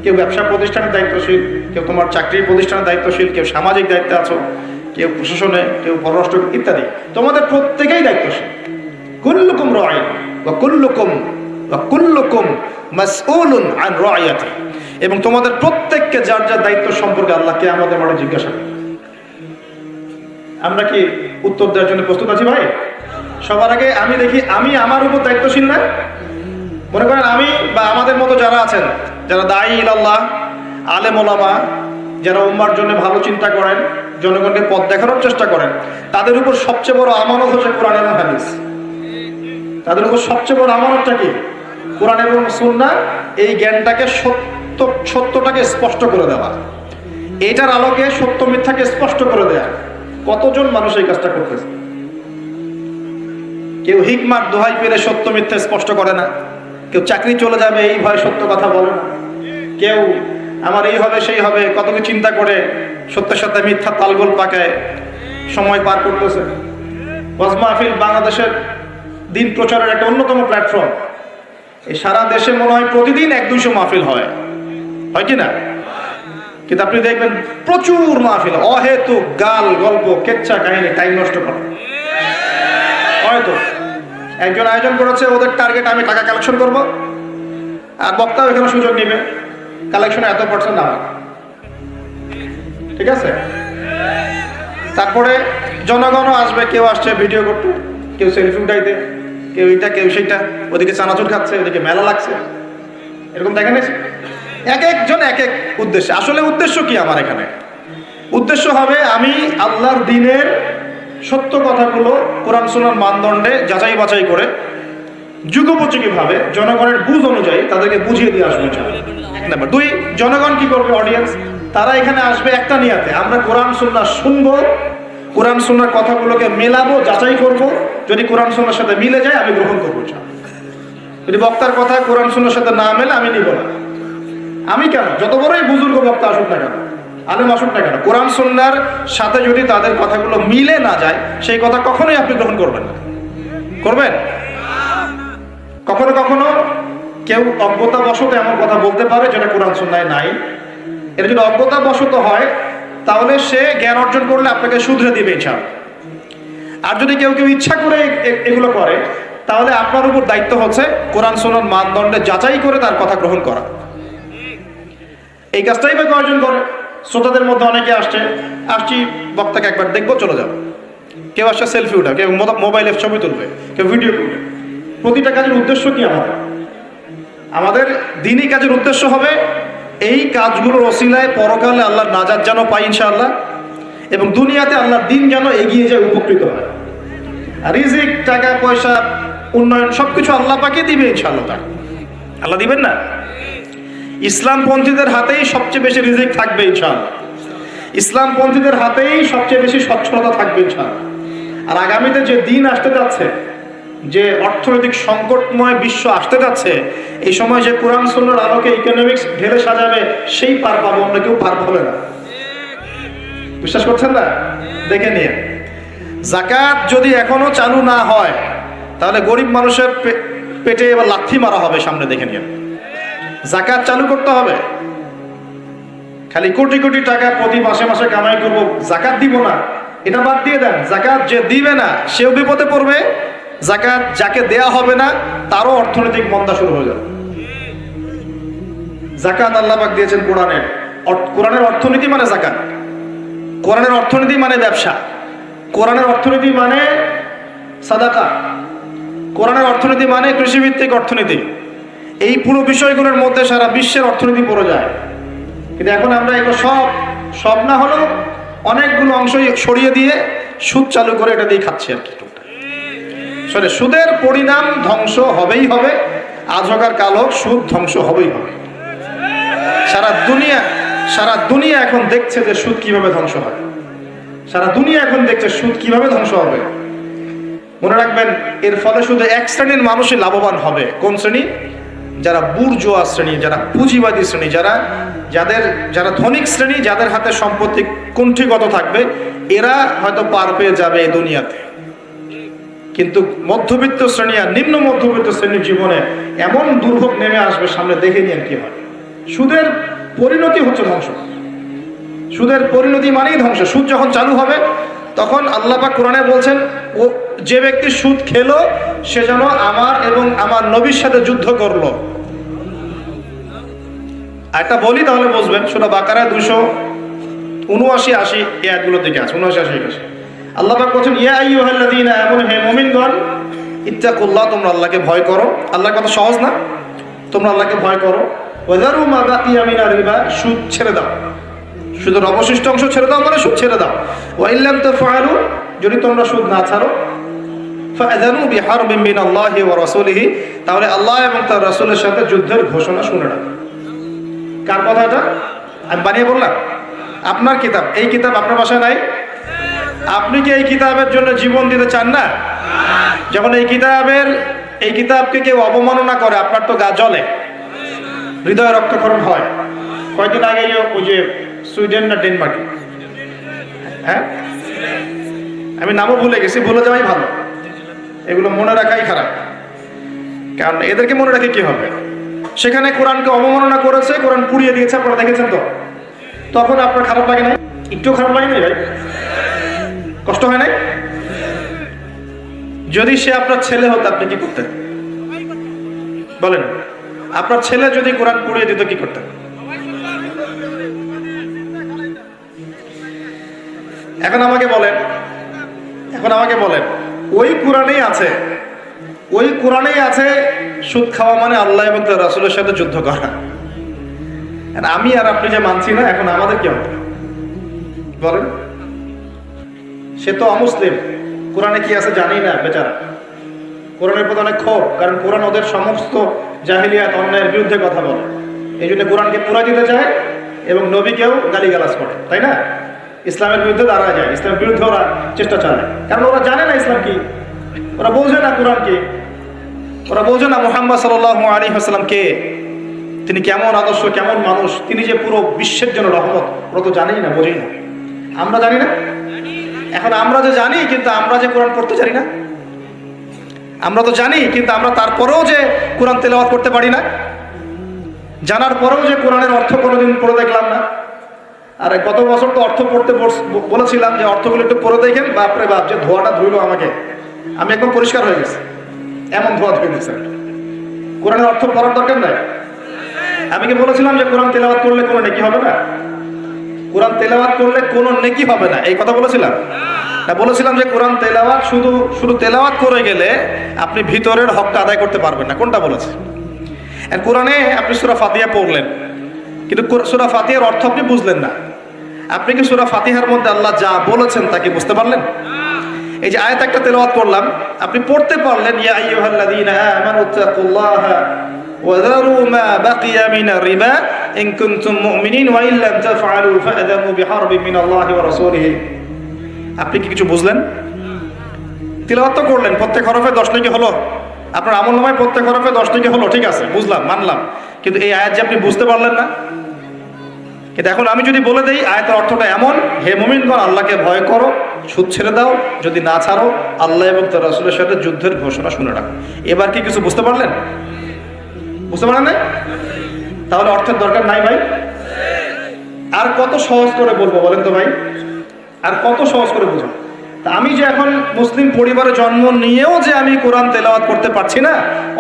কেউ ব্যবসা প্রতিষ্ঠানের দায়িত্বশীল, কেউ তোমার চাকরির প্রতিষ্ঠানের দায়িত্বশীল, কেউ সামাজিক দায়িত্বে আছো, কেউ প্রশাসনে, কেউ পররাষ্ট্র ইত্যাদি। তোমাদের প্রত্যেকেই দায়িত্বশীল। কুল্লুকুম রাইন ওয়া কুল্লুকুম মাসউলুন আন রাইয়াতি, এবং তোমাদের প্রত্যেককে যার যার দায়িত্ব সম্পর্কে আল্লাহ কিয়ামতের মাঠে জিজ্ঞাসা করবে। আমরা কি উত্তর দেওয়ার জন্য প্রস্তুত আছি ভাই? সবার আগে আমি দেখি, আমি আমার উপর দায়িত্বশীল না? মনে করেন আমি বা আমাদের মতো যারা আছেন, যারা দায়ী ইলাল্লাহ, আলেম ওলামা, যারা উম্মার জন্য ভালো চিন্তা করেন, জনগণকে পথ দেখানোর চেষ্টা করেন, তাদের উপর সবচেয়ে বড় আমানত হচ্ছে কোরআন এবং হাদিস। তাদের উপর সবচেয়ে বড় আমানতটা কি? কোরআন এবং সুন্নাহ। এই জ্ঞানটাকে সত্যটাকে স্পষ্ট করে দেওয়া, এইটার আলোকে সত্য মিথ্যাকে স্পষ্ট করে দেয়া। কতজন মানুষ এই কাজটা করতেছে? কেউ হিকমার দোহাই পেলে সত্য মিথ্যা স্পষ্ট করে না, কেউ চাকরি চলে যাবে এই ভয়ে সত্য কথা বলে না, কেউ আমার এই হবে সেই হবে কত কিছু চিন্তা করে সত্যের সাথে মিথ্যা তালগোল পাকায় সময় পার করতেছে। ওয়াজ মাহফিল বাংলাদেশের দিন প্রচারের একটা অন্যতম প্ল্যাটফর্ম। এই সারা দেশে মনে হয় প্রতিদিন 100-200 মাহফিল হয় কি না? কিন্তু আপনি দেখবেন প্রচুর মাহফিল, অহেতুক গাল গল্প, কেচ্ছা কাহিনী, টাইম নষ্ট করে। হয়তো একজন আয়োজন করেছে, ওদের টার্গেট আমি টাকা কালেকশন করব, আর বক্তাও এখানে সুযোগ নেবে, কালেকশনে এত % না, ঠিক আছে? তারপরে জনগণও আসবে, কেউ আসছে ভিডিও করতে, কেউ সেলফি উঠাইতে, কেউ এটা কেউ সেইটা, ওদিকে চানাচুর খাচ্ছে, ওদিকে মেলা লাগছে, এরকম দেখেন। এক একজন এক এক উদ্দেশ্য। আসলে উদ্দেশ্য কি আমার এখানে? উদ্দেশ্য হবে আমি আল্লাহর দ্বীনের সত্য কথাগুলো কোরআন সুন্নাহর মানদণ্ডে যাচাই বাছাই করে যুগোপযোগীভাবে জনগণের বুঝ অনুযায়ী তাদেরকে বুঝিয়ে দিয়ে আসবো। 2, জনগণ কি করবে? অডিয়েন্স, তারা এখানে আসবে একটা নিয়াতে, আমরা কোরআন সুন্নাহ শুনবো, কোরআন সুন্নাহর কথাগুলোকে মেলাবো, যাচাই করব, যদি কোরআন সুন্নাহর সাথে মিলে যায় আমি গ্রহণ করবো। যদি বক্তার কথা কোরআন সুন্নাহর সাথে না মেলে আমি নিব না। আমি কেন, যত বড়ই বুজুর্গ বক্তা আসুক না কেন, আলেম আসুক না কেন, কোরআন সুন্নাহর সাথে যদি তাদের কথাগুলো মিলে না যায় সেই কথা কখনোই আপনি গ্রহণ করবেন না। করবেন? কখনো কখনো কেউ অজ্ঞতাবশত এমন কথা বলতে পারে যেটা কোরআন সুন্নাহয় নাই। এটা যদি অজ্ঞতাবশত হয় তাহলে সে জ্ঞান অর্জন করলে আপনাকে শুধরে দিবে ইনশাআল্লাহ। আর যদি কেউ ইচ্ছা করে এগুলো করে তাহলে আপনার উপর দায়িত্ব হচ্ছে কোরআন সুন্নাহর মানদণ্ডে যাচাই করে তার কথা গ্রহণ করা। এই কাজটাই বা কয়জন করে? শ্রোতাদের মধ্যে অনেকে আসছি বক্তাকে একবার দেখবো চলে যাবো। কেউ আসছে সেলফি উঠা, কেউ মোবাইলে ছবি তুলবে, কেউ ভিডিও করবে। প্রতিটা কাজের উদ্দেশ্য কি? আমাদের দিনই কাজের উদ্দেশ্য হবে এই কাজগুলোর ওসিলায় পরকালে আল্লাহর নাজাত যেন পাই ইনশাআল্লাহ, এবং দুনিয়াতে আল্লাহর দিন যেন এগিয়ে যায়, উপকৃত হয়। আর রিজিক, টাকা পয়সা, উন্নয়ন সবকিছু আল্লাহ পাকে দিবে ইনশাআল্লাহ। আল্লাহ দিবেন না? ইসলামপন্থীদের হাতেই সবচেয়ে বেশি রিজিক থাকবে ইনশাআল্লাহ। ইসলামপন্থীদের হাতেই সবচেয়ে বেশি সচ্ছলতা থাকবে ইনশাআল্লাহ। আর আগামীতে যে দিন আসতে যাচ্ছে, যে অর্থনৈতিক সংকটময় বিশ্ব আসতে যাচ্ছে, এই সময় যে কোরআন সুন্নাহর আলোকে ইকোনমিক্স ঢেলে সাজাবে সেই পার পাবে, অন্য কেউ পার পাবে না। বিশ্বাস করছেন না? দেখে নিয়ে যাকাত যদি এখনো চালু না হয় তাহলে গরিব মানুষের পেটে এবার লাথি মারা হবে সামনে। দেখে নিয়ে যাকাত চালু করতে হবে। খালি কোটি কোটি টাকা প্রতি মাসে মাসে কামাই করবো, যাকাত দিব না, এটা বাদ দিয়ে দেন। যাকাত যে দিবে না সেও বিপদে পড়বে, যাকাত যাকে দেয়া হবে না তারও অর্থনৈতিক মন্দা শুরু হয়ে যাবে। যাকাত আল্লাহ পাক দিয়েছেন কোরআনের। কোরআনের অর্থনীতি মানে যাকাত, কোরআনের অর্থনীতি মানে ব্যবসা, কোরআনের অর্থনীতি মানে সাদাকা, কোরআনের অর্থনীতি মানে কৃষিভিত্তিক অর্থনীতি। এই পুরো বিষয়গুলোর মধ্যে সারা বিশ্বের অর্থনীতি পড়ে যায়। কিন্তু এখন আমরা এগুলো সব না হলেও অনেকগুলো অংশ সরিয়ে দিয়ে সুদ চালু করে এটা দিয়ে খাচ্ছি আর কি। সুদের পরিণাম ধ্বংস হবেই হবে, আজ হোক আর কাল হোক সুদ ধ্বংস হবেই হবে। সারা দুনিয়া এখন দেখছে যে সুদ কিভাবে ধ্বংস হয়। সারা দুনিয়া এখন দেখছে সুদ কিভাবে ধ্বংস হবে। মনে রাখবেন, এর ফলে শুধু এক শ্রেণীর মানুষই লাভবান হবে। কোন শ্রেণী? যারা বুর্জোয়া শ্রেণী, যারা পুঁজিবাদী শ্রেণী, যারা ধনিক শ্রেণী, যাদের হাতে সম্পত্তি কুণ্ঠিগত থাকবে, এরা হয়তো পার পেয়ে যাবে এই দুনিয়াতে। কিন্তু মধ্যবিত্ত শ্রেণী আর নিম্ন মধ্যবিত্ত শ্রেণীর জীবনে এমন দুর্ভোগ নেমে আসবে সামনে, দেখে নিন কি হয়। সুদের পরিণতি হচ্ছে ধ্বংস। সুদের পরিণতি মানেই ধ্বংস। সুদ যখন চালু হবে তখন আল্লাহ পাক কোরআনে বলছেন, ও যে ব্যক্তি সুদ খেলো সে যেন আমার এবং আমার নবীর সাথে যুদ্ধ করলো। একটা বলি তাহলে বুঝবেন। সূরা বাকারা 279-80 এই আয়াতগুলো দিকে আছে। 79-80 আল্লাহ পাক বলছেন, ইয়া আইয়ুহাল্লাযীনা আমানু, হে মুমিনগণ, ইত্তাকুল্লাহ, তোমরা আল্লাহকে ভয় করো। আল্লাহর কথা সহজ না? তোমরা আল্লাহকে ভয় করো। ওয়াযারু মা বাকিয়া মিনার রিবা, সুদ ছেড়ে দাও। সুদের অবশিষ্ট অংশ ছেড়ে দাও মানে সুদ ছেড়ে দাও। ওয়া ইল্লাম তাফআলু, যদি তোমরা সুদ না ছাড়ো, ফাআযানু বিহারবিন মিনাল্লাহি ওয়া রাসূলিহি, তাহলে আল্লাহ এবং তার রাসূলের সাথে যুদ্ধের ঘোষণা শুনে নাও। কার কথা এটা? আমি বানিয়ে বললাম? আপনার কিতাব। এই কিতাব আপনার বাসায় নাই? আপনি কি এই কিতাবের জন্য জীবন দিতে চান না? যখন এই কিতাবকে কেউ অবমাননা করে আপনার তো গা জ্বলে, হৃদয় রক্তক্ষরণ হয়। কয়েকদিন আগে ওই যে সুইডেন না ডেনমার্ক, হ্যাঁ, আমি নামও ভুলে গেছি, ভুলে যাওয়াই ভালো। এগুলো মনে রাখাই খারাপ, কারণ এদেরকে মনে রাখে কি হবে। সেখানে কোরআনকে অবমাননা করেছে, কোরআন পুড়িয়ে দিয়েছে, আপনারা দেখেছেন তো। তখন আপনার খারাপ লাগে নাই? একটু খারাপ লাগে নাই ভাই? কষ্ট হয় নাই? যদি সে আপনার ছেলে হতো আপনি কি করতেন বলেন? আপনার ছেলে যদি কোরআন পুড়িয়ে দিত কি করতেন? এখন আমাকে বলেন ওই কোরআনেই আছে সুদ খাওয়া মানে আল্লাহ এবং তার রাসূলের সাথে যুদ্ধ করা। আমি আর আপনি যে মানছি না, এখন আমাদের কি হবে বলেন? সে তো অমুসলিম, কোরআনে কি আছে জানি না বেচারা। কোরআনের প্রতি অনেক ক্ষোভ, কারণ কোরআন ওদের সমস্ত জাহিলিয়াত অন্যায়ের বিরুদ্ধে কথা বলে। এই জন্য কোরআনকে পুরা দিতে চায় এবং নবীকেও গালিগালাজ করে, তাই না? ইসলামের বিরুদ্ধে দাঁড়া যায়, ইসলামের বিরুদ্ধে ওরা চেষ্টা চালায়, কারণ ওরা জানে না ইসলাম কি। ওরা বোঝে না কোরআন কি, ওরা বোঝে না মুহাম্মদ সাল্লাল্লাহু আলাইহি ওয়াসাল্লাম কে, তিনি কেমন আদর্শ, কেমন মানুষ, তিনি যে পুরো বিশ্বের জন্য রহমত, ওরা তো জানেই না, বোঝেই না। আমরা জানি না? এখন আমরা যে জানি, কিন্তু আমরা যে কোরআন পড়তে জানি না। আমরা তো জানি, কিন্তু আমরা তারপরেও যে কোরআন তেলাওয়াত করতে পারি না, জানার পরেও যে কোরআনের অর্থ কোনোদিন পড়ে দেখলাম না। আর গত বছর তো অর্থ পড়তে বলেছিলাম যে অর্থগুলো একটু পড়ে দেখেন, বাপরে বাপ, যে ধোয়াটা ধুইল আমাকে, আমি একদম পরিষ্কার হয়ে গেছি, এমন ধোয়া ধুয়ে দিচ্ছে। কোরআনের অর্থ পড়ার দরকার নাই। আমি কি বলেছিলাম যে কোরআন তেলাওয়াত করলে কোনো নেকি হবে না? কোরআন তেলাওয়াত করলে কোনো নেকি হবে না, এই কথা বলেছিলাম না? বলেছিলাম যে কোরআন তেলাওয়াত শুধু তেলাওয়াত করে গেলে আপনি ভিতরের হকটা আদায় করতে পারবেন না। কোনটা বলেছে? কোরআনে আপনি সূরা ফাতিহা পড়লেন, কিন্তু সূরা ফাতিহার অর্থ আপনি বুঝলেন না। আপনি কি সূরা ফাতিহার মধ্যে আল্লাহ যা বলেছেন তা কি বুঝতে পারলেন? এই যে আয়াত একটা তেলাওয়াত করলাম, আপনি পড়তে পারলেন, ইয়া আইয়ুহাল্লাযীনা আমানু তাকুল্লাহা ওয়া যারু মা বাকিয়া মিনার রিবা ইন কুনতুম মুমিনিন ওয়া ইন লাম তাফআলু ফাআযানু বিহারবিন মিনাল্লাহি ওয়া রাসূলিহি। আপনি কি কিছু বুঝলেন? তেলাওয়াত তো করলেন, প্রত্যেক হরফে 10 নেকি হলো, আপনার আমলনামায় প্রত্যেক হরফে 10 নেকি হলো, ঠিক আছে, বুঝলাম, মানলাম। কিন্তু এই আয়াত যে আপনি বুঝতে পারলেন না। কিন্তু এখন আমি যদি বলে দেই আয়াতের অর্থটা এমন, হে মুমিনগণ, আল্লাহকে ভয় করো, সুদ ছেড়ে দাও, যদি না ছাড়ো আল্লাহ এবং তার রাসূলের সাথে যুদ্ধের ঘোষণা শুনে রাখো। এবার কি কিছু বুঝতে পারলেন? বুঝতে পারলেন না? তাহলে অর্থের দরকার নাই ভাই। আর কত সহজ করে বলবো বলেন তো ভাই, আর কত সহজ করে বুঝো। তা আমি যে এখন মুসলিম পরিবারে জন্ম নিয়েও যে আমি কোরআন তেলাওয়াত করতে পারছি না,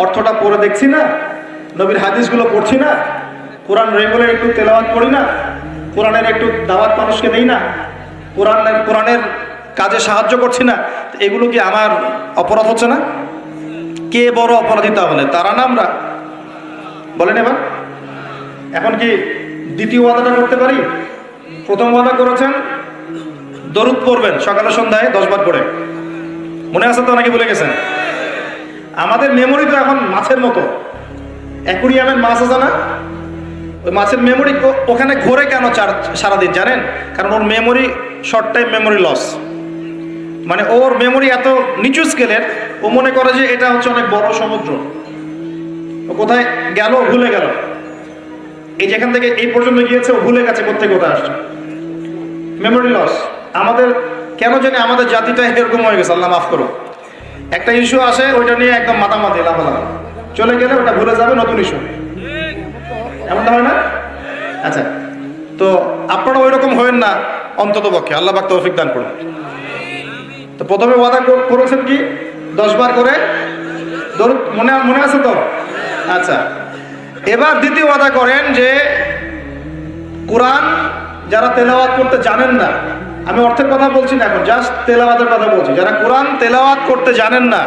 অর্থটা পড়ে দেখছি না, নবীর হাদিসগুলো পড়ছি না, কোরআন রেগুলার একটু তেলাওয়াত করি না, কোরআনের একটু দাওয়াত মানুষকে দেই না, কোরআনের কাজে সাহায্য করছি না, এগুলো কি আমার অপরাধ হচ্ছে না? কে বড় অপরাধী তাহলে, তারা না আমরা? বলেন এবার। এখন কি দ্বিতীয় ওয়াদাটা করতে পারি? প্রথম ওয়াদা করেছেন দরুদ পড়বেন সকালে সন্ধ্যায় 10 বার করে, মনে আছে তো নাকি ভুলে গেছেন? আমাদের মেমোরি তো এখন মাছের মতো, অ্যাকুরিয়ামের মাছ আছে না, ওই মাছের মেমোরি ওখানে ঘোরে কেন সারাদিন জানেন? কারণ ওর memory short time memory loss, মানে ওর মেমোরি এত নিচু স্কেলের, ও মনে করে যে এটা হচ্ছে অনেক বড় সমুদ্র, ও কোথায় গেল ভুলে গেল, এই যেখান থেকে এই পর্যন্ত গিয়েছে ও ভুলে গেছে কোথায় কোথায় আসছে, মেমোরি লস। আমাদের কেন জানি আমাদের জাতিটা এরকম হয়ে গেছে, আল্লাহ মাফ করো। একটা ইস্যু আসে, ওইটা নিয়ে একদম মাতামাতি লাফালাফি, চলে গেলে ওটা ভুলে যাবে, নতুন ইস্যু, এমনটা হয় না? আচ্ছা, তো আপনারা ওই রকম হবেন না অন্তত পক্ষে, আল্লাহ পাক তৌফিক দান করুন। তো প্রথমে ওয়াদা করেছেন কি 10 বার করে দরুদ, মনে আছে তো? আচ্ছা, এবার দ্বিতীয় ওয়াদা করেন যে কোরআন যারা তেলাওয়াত করতে জানেন না, আমি অর্থের কথা বলছি না এখন, জাস্ট তেলাওয়াতের কথা বলছি, যারা কোরআন তেলাওয়াত করতে জানেন না,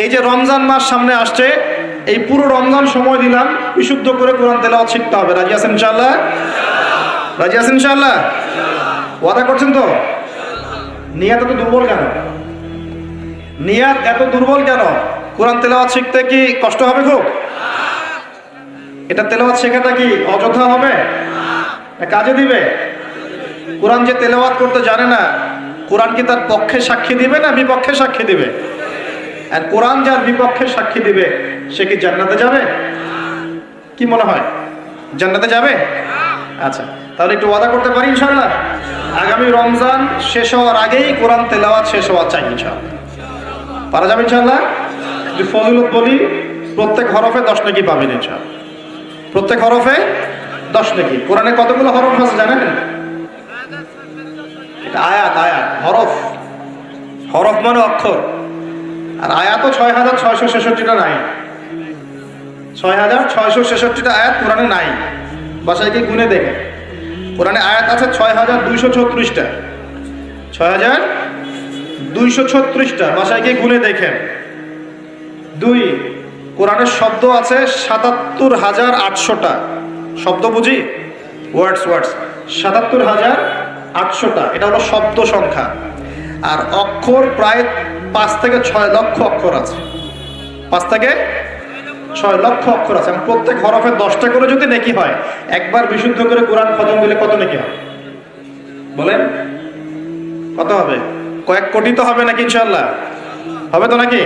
এই যে রমজান মাস সামনে আসছে, এই পুরো রমজান সময় দিলাম বিশুদ্ধ করে কোরআন তেলাওয়াত শিখতে হবে। রাজি আছেন ইনশাআল্লাহ? রাজি আছেন ইনশাআল্লাহ? ওয়াদা করছেন তো? নিয়াত এত দুর্বল কেন? নিয়াত এত দুর্বল কেন? কোরআন তেলাওয়াত শিখতে কি কষ্ট হবে খুব? এটা তেলাওয়াত শেখাটা কি অযথা হবে? কাজে দিবে? কোরআন যে তেলাওয়াত করতে জানে না, কোরআন কি তার পক্ষে সাক্ষী দিবে না বিপক্ষে সাক্ষী দিবে? আর কোরআন যার বিপক্ষে সাক্ষী দিবে সে কি জান্নাতে যাবে? কি মনে হয়, জান্নাতে যাবে? আচ্ছা, তাহলে একটু ওয়াদা করতে পারি ইনশাআল্লাহ, আগামী রমজান শেষ হওয়ার আগেই কোরআন তেলাওয়াত শেষ হওয়া চাই ইনশাআল্লাহ। পারা যাবে ইনশাআল্লাহ? যদি ফজিলত বলি, প্রত্যেক হরফে 10 নেকি পাবেন ইনশাআল্লাহ, প্রত্যেক হরফে 10 নেকি। কোরআনে কতগুলো হরফ আছে জানেন? এটা আয়াত, আয়াত, হরফ, হরফ মানে অক্ষর, আর আয়াতও 6666টা নাই, 6666টা আয়াত কোরআনে নাই। বাসায় গিয়ে গুনে দেখে, কোরআনে আয়াত আছে 6236টা, 6236টা, বাসায় গিয়ে গুনে দেখেন। 2, কোরআনের শব্দ আছে 77,800টা, শব্দ বুঝি, ওয়ার্ডস 77,800টা, এটা হলো শব্দ সংখ্যা। আর অক্ষর প্রায় 5 থেকে 6 লক্ষ অক্ষর আছে, 5 থেকে 6 লক্ষ অক্ষর আছে। প্রত্যেক হরফে 10টা করে যদি নেকি হয়, একবার বিশুদ্ধ করে কোরআন খতম দিলে কত নেকি হবে বলেন? কত হবে? কয়েক কোটি তো হবে নাকি ইনশাআল্লাহ? হবে তো নাকি?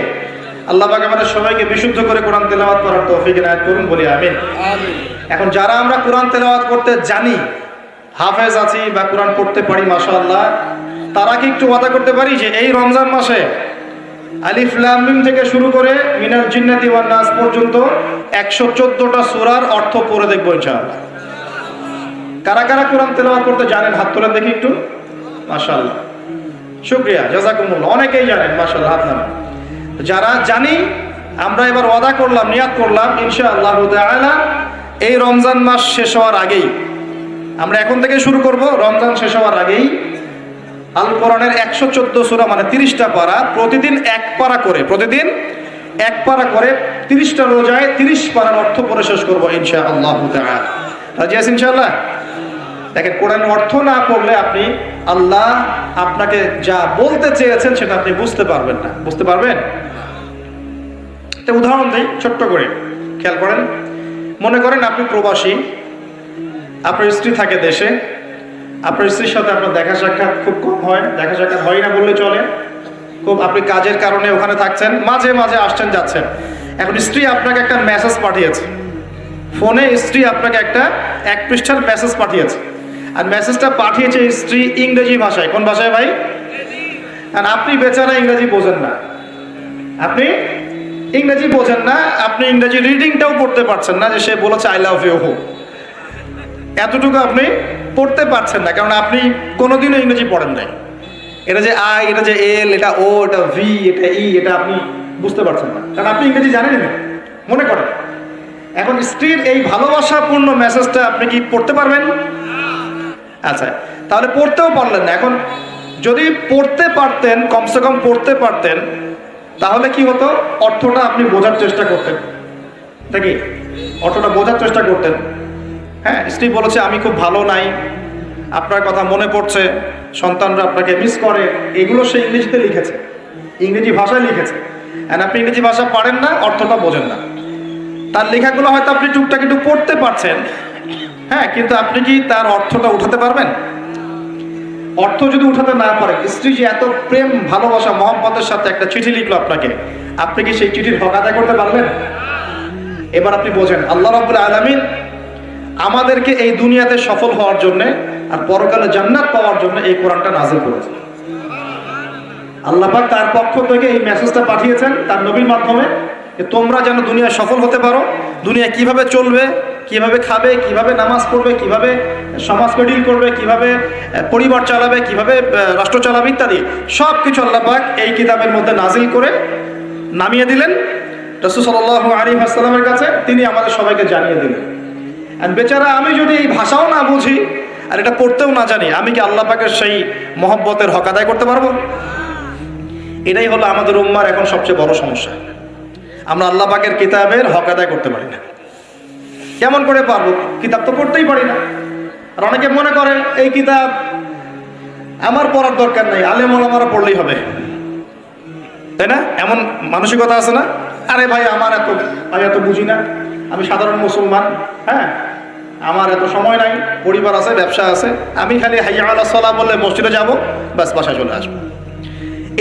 আল্লাহ পাক আমাদের সবাইকে বিশুদ্ধ করে কোরআন তেলাওয়াত করার তৌফিক ইনায়াত করুন, বলি আমিন। এখন যারা আমরা কোরআন তেলাওয়াত করতে জানি, হাফেজ আছি বা কোরআন পড়তে পারি মাশাআল্লাহ, তারা কি একটু ওয়াদা করতে পারি যে এই রমজান মাসে আলিফ লাম মিম থেকে শুরু করে মিনাল জিন্নাতি ওয়ান নাস পর্যন্ত 114টা সূরার অর্থ পড়ে দেখবো ইনশাআল্লাহ? কারা কারা কোরআন তেলাওয়াত করতে জানেন হাত তোলেন দেখি একটু। মাশাআল্লাহ, শুকরিয়া, জাযাকুমুল্লাহ। অনেকেই জানেন মাশাআল্লাহ, হাত নামান। যারা জানি, আমরা এবার ওয়াদা করলাম, নিয়াত করলাম ইনশাআল্লাহ তাআলা এই রমজান মাস শেষ হওয়ার আগেই, আমরা এখন থেকে শুরু করব, রমজান শেষ হওয়ার আগেই আল কোরআনের 114 সূরা মানে 30টা পারা, প্রতিদিন এক পারা করে, প্রতিদিন এক পারা করে 30টা রোজায় 30 পারার অর্থ পড়ে শেষ করব ইনশাআল্লাহ তাআলা। রাজি আছেন ইনশাআল্লাহ? দেখেন, কোরআনের অর্থ না পড়লে আপনি আল্লাহ আপনাকে যা বলতে চেয়েছেন সেটা আপনি বুঝতে পারবেন না। বুঝতে পারবেন? একটা উদাহরণ দিই ছোট্ট করে, খেয়াল করেন। মনে করেন আপনি প্রবাসী, আপনার স্ত্রী থাকে দেশে, আপনার স্ত্রীর সাথে আপনার দেখা সাক্ষাৎ খুব কম হয়, দেখা সাক্ষাৎ হয় না বললে চলে। খুব আপনি কাজের কারণে ওখানে থাকছেন, মাঝে মাঝে আসছেন যাচ্ছেন। এখন স্ত্রী আপনাকে একটা মেসেজ পাঠিয়েছে ফোনে, স্ত্রী আপনাকে একটা 1 পৃষ্ঠার মেসেজ পাঠিয়েছে, আর মেসেজটা পাঠিয়েছে স্ত্রী ইংরেজি ভাষায়। কোন ভাষায় ভাই? আর আপনি বেচারা ইংরেজি বোঝেন না, আপনি ইংরেজি বোঝেন না, আপনি ইংরেজি রিডিংটাও পড়তে পারছেন না, যে সে বলেছে আই লাভ ইউ, এতটুকু আপনি পড়তে পারছেন না, কারণ আপনি কোনোদিনও ইংরেজি পড়েন নাই। এটা যে আই, এটা যে এল, এটা ও, এটা ভি, এটা ই, এটা আপনি বুঝতে পারছেন না, কারণ আপনি ইংরেজি জানেন না। মনে করেন এখন স্ত্রীর এই ভালোবাসাপূর্ণ মেসেজটা আপনি কি পড়তে পারবেন? আচ্ছা, তাহলে পড়তেও পারলেন না। এখন যদি পড়তে পারতেন, কমসে কম পড়তে পারতেন, তাহলে কি হতো? অর্থটা আপনি বোঝার চেষ্টা করতেন, নাকি? অর্থটা বোঝার চেষ্টা করতেন। হ্যাঁ, স্ত্রী বলেছে আমি খুব ভালো নাই, আপনার কথা মনে পড়ছে, সন্তানরা আপনাকে মিস করে, এগুলো সে ইংরেজিতে লিখেছে, ইংরেজি ভাষায় লিখেছে। আর আপনি ইংরেজি ভাষা পারেন না, অর্থটা বোঝেন না। তার লেখাগুলো হয়তো আপনি টুকটাক একটু পড়তে পারছেন, হ্যাঁ, কিন্তু আপনি কি তার অর্থটা উঠাতে পারবেন? অর্থ যদি উঠাতে না পারেন, স্ত্রী যে এত প্রেম ভালোবাসা মহব্বতের সাথে একটা চিঠি লিখলো আপনাকে, আপনি কি সেই চিঠির হক আদায় করতে পারবেন? এবার আপনি বোঝেন, আল্লাহ রাব্বুল আলামিন আমাদেরকে এই দুনিয়াতে সফল হওয়ার জন্য আর পরকালে জান্নাত পাওয়ার জন্য এই কোরআনটা নাযিল করেছেন। আল্লাহ পাক তার পক্ষ থেকে এই মেসেজটা পাঠিয়েছেন তার নবীর মাধ্যমে, যে তোমরা যেন দুনিয়ায় সফল হতে পারো, দুনিয়া কিভাবে চলবে, কিভাবে খাবে, কিভাবে নামাজ পড়বে, কিভাবে সমাজকে ডিল করবে, কিভাবে পরিবার চালাবে, কিভাবে রাষ্ট্র চালাবে ইত্যাদি সব কিছু আল্লাহ পাক এই কিতাবের মধ্যে নাজিল করে নামিয়ে দিলেন রাসূল সাল্লাল্লাহু আলাইহি ওয়াসাল্লামের কাছে। তিনি আমাদের সবাইকে জানিয়ে দিলেন। আর বেচারা আমি যদি এই ভাষাও না বুঝি আর এটা পড়তেও না জানি, আমি কি আল্লাহ পাকের সেই মহব্বতের হক আদায় করতে পারবো? এটাই হলো আমাদের উম্মার এখন সবচেয়ে বড় সমস্যা। আমরা আল্লাহ পাকের কিতাবের হক আদায় করতে পারি না। কেমন করে পারবো? কিতাব তো পড়তেই পারি না। আর অনেকে মনে করে এই কিতাব আমার পড়ার দরকার নাই, আলেম ওলামারা পড়লেই হবে, তাই না? এমন মানসিকতা আছে না? আরে ভাই আমি এত বুঝি না, আমি সাধারণ মুসলমান, হ্যাঁ, আমার এত সময় নাই, পরিবার আছে, ব্যবসা আছে, আমি খালি হাইয়া আলাস সালাহ বললে মসজিদে যাবো, ব্যাস বাসায় চলে আসবো।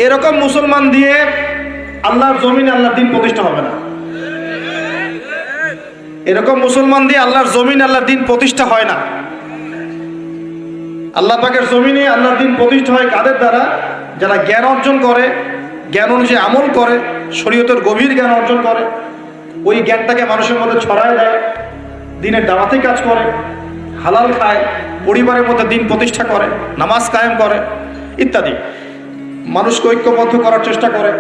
এরকম মুসলমান দিয়ে আল্লাহর জমিনে আল্লাহর দিন প্রতিষ্ঠা হবে না। এরকম মুসলমান দিয়ে আল্লাহর জমিনে আল্লাহর দিন প্রতিষ্ঠা হয় না। আল্লাহ পাকের জমিনে আল্লাহর দিন প্রতিষ্ঠা হয় কাদের দ্বারা? যারা জ্ঞান অর্জন করে, জ্ঞান অনুযায়ী আমল করে, শরীয়তের গভীর জ্ঞান অর্জন করে, ওই জ্ঞানটাকে মানুষের মধ্যে ছড়ায় দেয়, দিনের দাওয়াতে কাজ করে, হালাল খায়, পরিবারের মধ্যে দিন প্রতিষ্ঠা করে, নামাজ কায়েম করে ইত্যাদি, মানুষকে ঐক্যবদ্ধ করার চেষ্টা করে,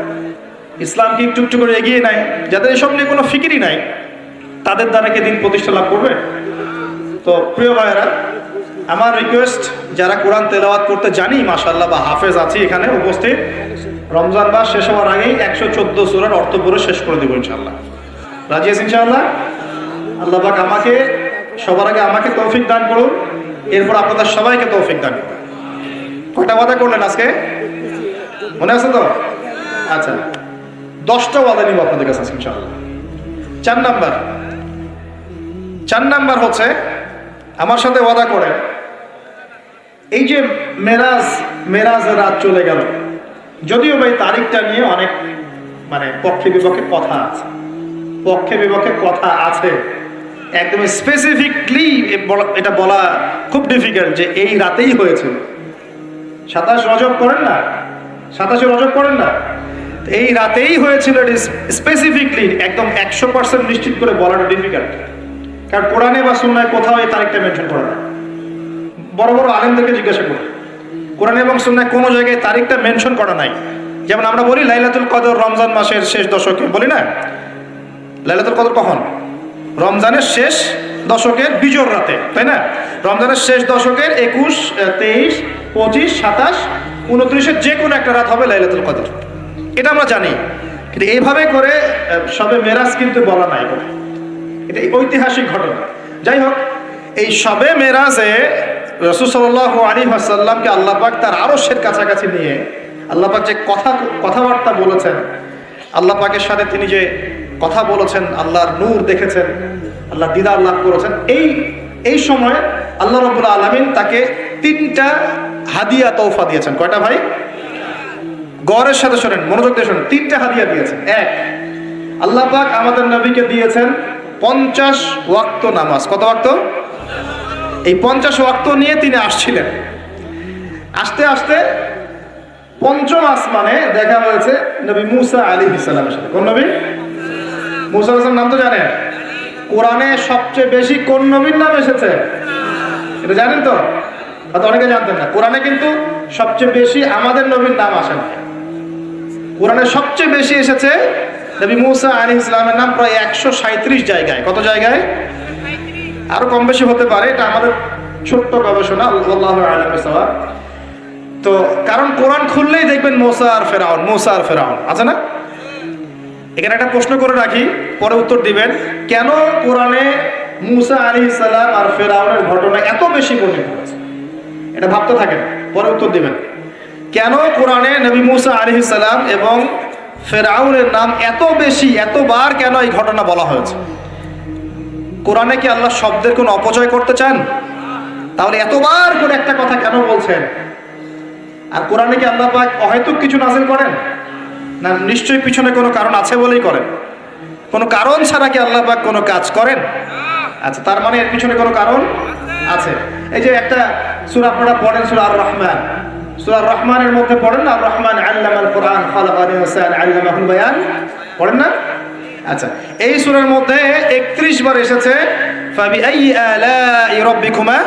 ইসলামকে একটু একটু করে এগিয়ে নেয়। যাদের এসব নিয়ে কোনো ফিকিরই নাই, তাদের দ্বারা কি দিন প্রতিষ্ঠা লাভ করবে? তো প্রিয় ভাইয়েরা, আমার রিকোয়েস্ট, যারা কোরআন তেলাওয়াত করতে জানি মাশাআল্লাহ বা হাফেজ আছি এখানে উপস্থিত, রমজান মাস শেষ হওয়ার আগেই 114 সূরার অর্থ পড়ে শেষ করে দেবো ইনশাআল্লাহ। রাজি আছেন ইনশাআল্লাহ? আল্লাহ পাক আমাকে সবার আগে আমাকে তৌফিক দান করুন, এরপর আপনাদের সবাইকে তৌফিক দান করুন। কয়টা ওয়াদা করলেন আজকে? মনে আছে তো? আচ্ছা, 10টা ওয়াদা নিব আপনাদের কাছে ইনশাআল্লাহ। 4 নাম্বার হচ্ছে, আমার সাথে ওয়াদা করেন, এই যে মেরাজের রাত চলে গেল, যদিও ভাই তারিখটা নিয়ে অনেক মানে পক্ষে বিপক্ষে কথা আছে, পক্ষে বিপক্ষে কথা আছে, একদম স্পেসিফিকলি এটা বলা খুব ডিফিকাল্ট যে এই রাতেই হয়েছিল। 27 রজব করেন না, 27 রজব করেন না, এই রাতেই হয়েছিল স্পেসিফিকলি একদম 100% নিশ্চিত করে বলাটা ডিফিকাল্ট। কারণ কোরআনে বা সুন্নায় কোথাও এই তারিখটা মেনশন করা না। বড় বড় আলেমদেরকে জিজ্ঞাসা করি, কোরআনে এবং সুন্নায় কোনো জায়গায় তারিখটা মেনশন করা নাই। যেমন আমরা বলি লাইলাতুল কদর রমজান মাসের শেষ দশকে, বলি না লাইলাতুল কদর কখন? রমজানের শেষ দশকের বিজোড় রাতে, তাই না? রমজানের শেষ দশকের 21, 23, 25, 27, 29 যে কোনো একটা রাত হবে লাইলাতুল কদর, এটা আমরা জানি। কিন্তু এইভাবে করে শবে মেরাজ কিন্তু বলা নাই, এটা ঐতিহাসিক ঘটনা। যাই হোক, এই শবে মেরাজে রাসূল সাল্লাল্লাহু আলাইহি ওয়াসাল্লামকে আল্লাহ পাক তার আরশের কাছাকাছি নিয়ে আল্লাহ পাক যে কথাবার্তা বলেছেন, আল্লাহ পাকের সাথে তিনি যে কথা বলেছেন, আল্লাহর নূর দেখেছেন, আল্লাহ দিদার লাভ করেছেন, এই সময় আল্লাহ রাব্বুল আলামিন তাকে 3টা হাদিয়া তৌফা দিয়েছেন। কয়টা ভাই? গৌরের সাথে শোনেন, মনোযোগ দিয়ে শোনেন। 3টা হাদিয়া দিয়েছেন। এক, আল্লাহ পাক আমাদের নবীকে দিয়েছেন 50 ওয়াক্ত নামাজ। কত ওয়াক্ত? এই 50 ওয়াক্ত নিয়ে তিনি আসছিলেন। আস্তে আস্তে পঞ্চম আসমানে দেখা হয়েছে নবী মুসা আলাইহিস সালামের সাথে। কোন নবী? মুসা আলাইহিস সালাম নাম তো জানেন। কোরআনে সবচেয়ে বেশি কোন নবীর নাম এসেছে এটা জানেন তো? হয়তো অনেকে জানতেন না। কোরআনে কিন্তু সবচেয়ে বেশি আমাদের নবীর নাম আসে না। কোরআনে সবচেয়ে বেশি এসেছে নবী মুসা আলাইহিস সালামের নাম, প্রায় 137 জায়গায়। কত জায়গায়? আরো কম বেশি হতে পারে, এটা আমাদের ছোট্ট গবেষণা, আল্লাহু আ'লাম বিসওয়াব। তো কারণ কোরআন খুললেই দেখবেন মুসা আর ফেরাউন, মুসা আর ফেরাউন আছে না? এখানে একটা প্রশ্ন করে রাখি, পরে উত্তর দিবেন। কেন কোরআনে মুসা আলাইহিস সালাম আর ফেরাউনের ঘটনা এত বেশি বর্ণিত হয়েছে? এটা ভাবতে থাকেন, পরে উত্তর দিবেন। কেন কোরআনে নবী মুসা আলাইহিস সালাম এবং ফেরাউনের নাম এত বেশি, এতবার কেন এই ঘটনা বলা হয়েছে? কোরআনে কি আল্লাহ শব্দের কোনো অপচয় করতে চান? তাহলে এতবার করে একটা কথা কেন বলছেন? আর কোরআনে কি আল্লাহ পাক অহেতুক কিছু নাযিল করেন না? নিশ্চয়ই পিছনে কোনো কারণ আছে বলেই করেন। কোনো কারণ ছাড়া কি আল্লাহ পাক কোনো কাজ করেন? আচ্ছা, তার মানে এর পিছনে কোনো কারণ আছে। এই যে একটা সূরা আপনারা পড়েন, সূরা আর রহমান, সূরা আর রহমানের মধ্যে পড়েন না, আর রহমান আল্লামাল কোরআন খালাকাল ইনসান আল্লামাহুল বায়ান, পড়েন না? আচ্ছা, এই সূরার মধ্যে 31 বার এসেছে ফাবিআইয়ি আলাই রাব্বিকুমা।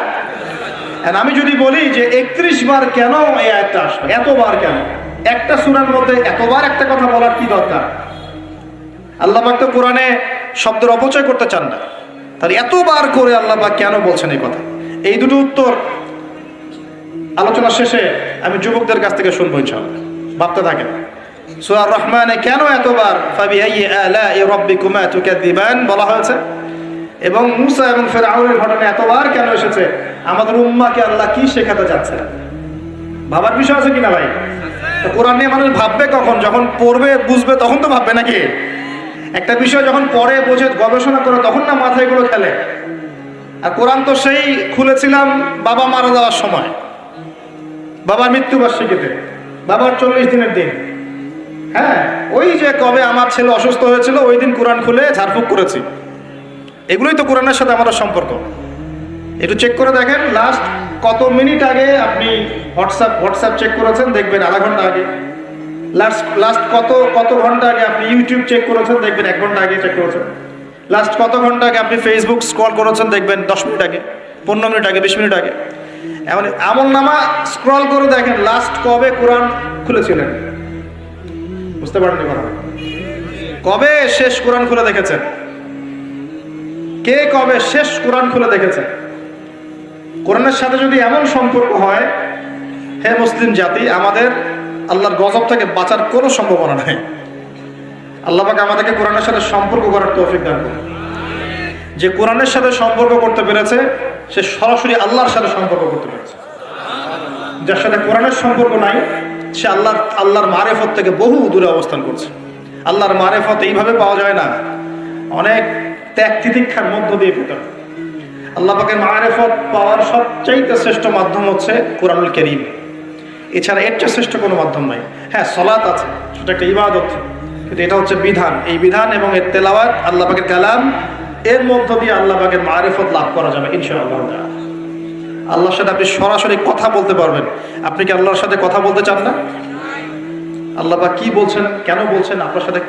আমি যদি বলি যে 31 বার কেন এই আয়াতটা আসবে, এতবার কেন? একটা সূরার মধ্যে এতবার একটা কথা বলার কি দরকার? আল্লাহ পাক তো কোরআনে শব্দের অপচয় করতে চান না, তাহলে এতবার করে আল্লাহ পাক কেন বলছেন এই কথা? এই দুটো উত্তর আলোচনা শেষে আমি যুবকদের কাছ থেকে শুনবো ইনশাআল্লাহ। ভাবতে থাকেন, সূরা আর রহমানে কেন এতবার ফাবিআইয়ি আলাই রাব্বিকুমা তুকাযযিবান বলা হয়েছে, এবং মুসা এবং ফেরাউনের ঘটনা এতবার কেন এসেছে? আমাদের উম্মাহকে আল্লাহ কি শেখাতে যাচ্ছে? ভাবার বিষয় আছে কিনা ভাই? কোরআন নিয়ে মানুষ ভাববে কখন? যখন পড়বে, বুঝবে, তখন তো ভাববে নাকি? একটা বিষয় যখন পড়ে, বোঝে, গবেষণা করে, তখন না মাথায় গুলো খেলে। আর কোরআন তো সেই খুলেছিলাম বাবা মারা যাওয়ার সময়, বাবার মৃত্যুবার্ষিকীতে, বাবার 40 দিনের দিন। হ্যাঁ, ওই যে কবে আমার ছেলে অসুস্থ হয়েছিল, ওই দিন কোরআন খুলে ঝাড়ফুঁক করেছি। এগুলোই তো কোরআনের সাথে আমাদের সম্পর্ক। একটু চেক করে দেখেন, লাস্ট কত মিনিট আগে আপনি হোয়াটসঅ্যাপ চেক করেছেন, দেখবেন আধা ঘন্টা আগে। লাস্ট কত ঘন্টা আগে আপনি ইউটিউব চেক করেছেন, দেখবেন 1 ঘন্টা আগে চেক করেছেন। লাস্ট কত ঘন্টা আগে আপনি ফেসবুক স্ক্রল করেছেন, দেখবেন 10 মিনিট আগে, 15 মিনিট আগে, 20 মিনিট আগে। এমন আমলনামা স্ক্রল করে দেখেন লাস্ট কবে কোরআন খুলেছিলেন। বুঝতে পারেননি কথা? কবে শেষ কোরআন খুলে দেখেছেন? কে কবে শেষ কোরআন খুলে দেখেছেন? কোরআনের সাথে যদি এমন সম্পর্ক হয়, হে মুসলিম জাতি, আমাদের আল্লাহর গজব থেকে বাঁচার কোনো সম্ভাবনা নেই। আল্লাহ পাক আমাদেরকে কোরআনের সাথে সম্পর্ক করার তৌফিক দান করুন। যে কোরআনের সাথে সম্পর্ক করতে পেরেছে, সে সরাসরি আল্লাহর সাথে সম্পর্ক করতে পেরেছে। যার সাথে কোরআনের সম্পর্ক নাই, সে আল্লাহর মারেফত থেকে বহু দূরে অবস্থান করছে। আল্লাহর মারেফত এইভাবে পাওয়া যায় না, অনেক ত্যাগ তিতিক্ষার মধ্য দিয়ে পেতে হয়। আল্লাহ পাকের মারেফত পাওয়ার সবচাইতে শ্রেষ্ঠ মাধ্যম হচ্ছে কোরআনুল কারীম। এছাড়া এর চেয়ে শ্রেষ্ঠ কোনো মাধ্যম নাই। হ্যাঁ, সালাত আছে, সেটা একটা ইবাদত, কিন্তু এটা হচ্ছে বিধান। এই বিধান এবং এর তেলাওয়াত আল্লাহ পাকের কালাম, এর মধ্য দিয়ে আল্লাহ পাকের মারিফত লাভ করা যাবে ইনশাআল্লাহ। আল্লাহর সাথে আপনি সরাসরি কথা বলতে পারবেন। আপনি কি আল্লাহর সাথে কথা বলতে চান না? আল্লাহ পাক কি বলছেন, কেন বলছেন, আপনার সাথে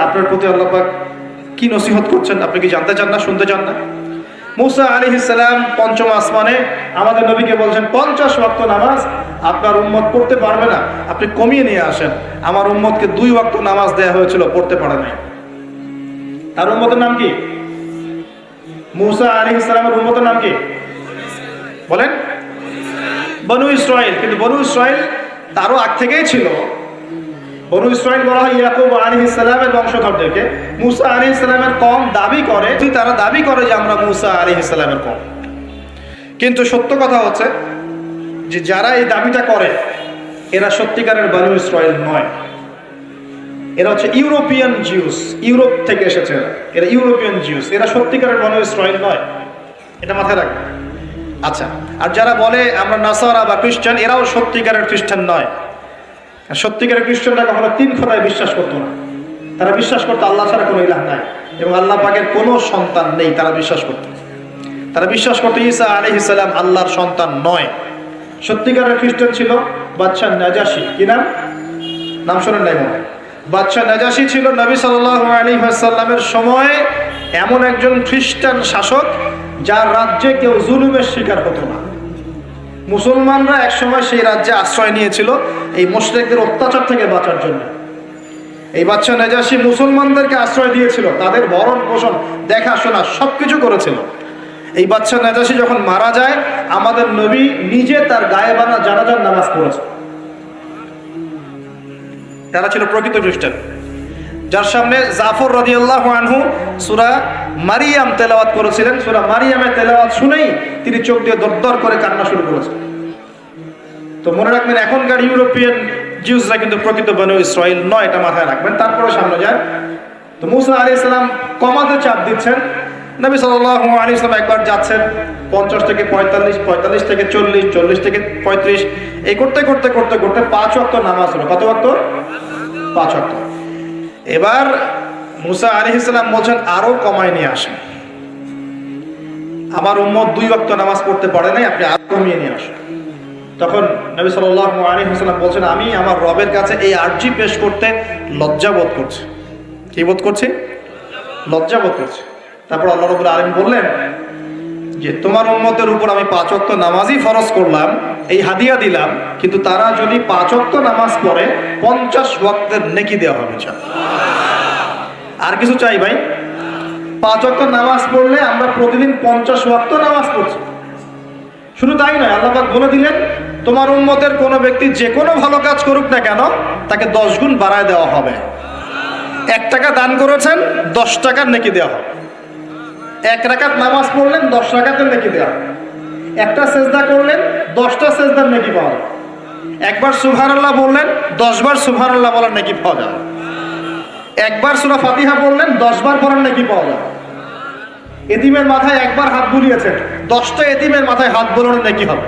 আপনার প্রতি আল্লাহ পাক কি নসিহত করছেন, আপনি কি জানতে চান না, শুনতে চান না? মুসা আলাইহিস সালাম পঞ্চম আসমানে আমাদের নবীকে বলছেন 50 ওয়াক্ত নামাজ আপনার উম্মত পড়তে পারবে না, আপনি কমিয়ে নিয়ে আসেন। আমার উম্মতকে 2 ওয়াক্ত নামাজ দেয়া হয়েছিল, পড়তে পারে নাই। তার উম্মতের নাম কি? মুসা আলাইহিস সালামের উম্মতের নাম কি বলেন? বনু ইসরাইল। কিন্তু বনু ইসরাইল তারও আগ থেকেই ছিল। বনু ইসরাইল বলা হয় ইয়াকুব আলাইহিস সালামের বংশধরদেরকে। মুসা আলাইহিস সালামের কওম দাবি করে, তারা দাবি করে যে আমরা মুসা আলাইহিস সালামের কওম। কিন্তু সত্য কথা হচ্ছে যে যারা এই দাবিটা করে এরা সত্যিকারের বনু ইসরাইল নয়। এরা হচ্ছে ইউরোপিয়ান জিউস, ইউরোপ থেকে এসেছে এরা ইউরোপিয়ান জিউস, এরা সত্যিকারের বনু ইসরাইল নয়, এটা মাথায় রাখবেন। আচ্ছা, আর যারা বলে আমরা নাসারা বা খ্রিস্টান, এরাও সত্যিকারের খ্রিস্টান নয়। সত্যিকারের খ্রিস্টানরা কখনো 3 খোদায় বিশ্বাস করতো না। তারা বিশ্বাস করতো আল্লাহ ছাড়া কোনো ইলাহ নাই এবং আল্লাহ পাকের কোনো সন্তান নেই, তারা বিশ্বাস করতো। তারা বিশ্বাস করতো ঈসা আলাইহিস সালাম আল্লাহর সন্তান নয়। সত্যিকারের খ্রিস্টান ছিল বাদশা নাজাশী। কি নাম? নাম শোনেন নাই মনে? বাদশা নাজাশী ছিল নবী সাল্লাল্লাহু আলাইহি ওয়াসাল্লামের সময় এমন একজন খ্রিস্টান শাসক যার রাজ্যে কেউ জুলুমের শিকার হতো না। মুসলমানরা একসময় সেই রাজ্যে আশ্রয় নিয়েছিল এই মুশরিকদের অত্যাচার থেকে বাঁচার জন্য। এই বাদশা নাজাশী মুসলমানদেরকে আশ্রয় দিয়েছিল, তাদের ভরণ পোষণ দেখাশোনা সবকিছু করেছিল। এই বাদশা নাজাশী যখন মারা যায়, আমাদের নবী নিজে তার গায়েবানা জানাজার নামাজ পড়েছে। তারা ছিল প্রকৃত খ্রিস্টান, যার সামনে জাফর রাদিয়াল্লাহু আনহু সূরা মারিয়াম তেলাওয়াত করেছিলেন। সূরা মারিয়ামের তেলাওয়াত শুনেই তিনি চোখ দিয়ে দরদর করে কান্না শুরু করেছেন। তো মনে রাখবেন, এখনকার ইউরোপিয়ান জিউসরা কিন্তু প্রকৃত বনু ইসরাইল নয়, এটা মাথায় রাখবেন। তারপরে সামনে যান। তো মুসা আলাইহিস সালাম কমাতে চাপ দিচ্ছেন। নবী সাল্লাল্লাহু আলাইহি ওয়াসাল্লাম একবার যাচ্ছেন 50 থেকে 45, 45 থেকে 40, 40 থেকে 35, এই করতে করতে করতে করতে 5 ওয়াক্ত নামাজ হলো। কত ওয়াক্ত? 5 ওয়াক্ত। এবার মুসা আলাইহিস সালাম বলছেন আরো কমায় নিয়ে আসেন, আমার উম্মত 2 ওয়াক্ত নামাজ পড়তে পারে নাই, আপনি আরো কমিয়ে নিয়ে আসেন। তখন নবী সাল্লাল্লাহু আলাইহি ওয়াসাল্লাম বলছেন আমি আমার রবের কাছে এই আরজি পেশ করতে লজ্জা বোধ করছি। কি বোধ করছি? লজ্জা বোধ করছি। তারপর আল্লাহ রাব্বুল আলামিন বললেন যে তোমার উম্মতের উপর আমি 5 ওয়াক্ত নামাজই ফরজ করলাম, এই হাদিয়া দিলাম, কিন্তু তারা যদি 5 ওয়াক্ত নামাজ পড়ে 50 ওয়াক্তের নেকি দেওয়া হবে। আর কিছু চাই ভাই? 5 ওয়াক্ত নামাজ পড়লে আমরা প্রতিদিন 50 ওয়াক্ত নামাজ পড়ছি। শুধু তাই নয়, আল্লাহ পাক বলে দিলেন তোমার উম্মতের কোনো ব্যক্তি যে কোনো ভালো কাজ করুক না কেন তাকে 10 গুণ বাড়ায় দেওয়া হবে। 1 টাকা দান করেছেন 10 টাকার নেকি দেওয়া হবে। 1 রাকাত নামাজ পড়লেন 10 রাকাতের নেকি দেওয়া হবে। একটা সেজদা করলেন 10টা সেজদার নেকি পাওয়া যাবে। একবার সুবহানাল্লাহ বললেন 10 বার সুবহানাল্লাহ বলার নেকি পাওয়া যাবে। একবার সূরা ফাতিহা পড়লেন 10 বার পড়ার নেকি পাওয়া যাবে। এতিমের মাথায় একবার হাত বুলিয়েছেন 10টা এতিমের মাথায় হাত বোলানোর নেকি হবে।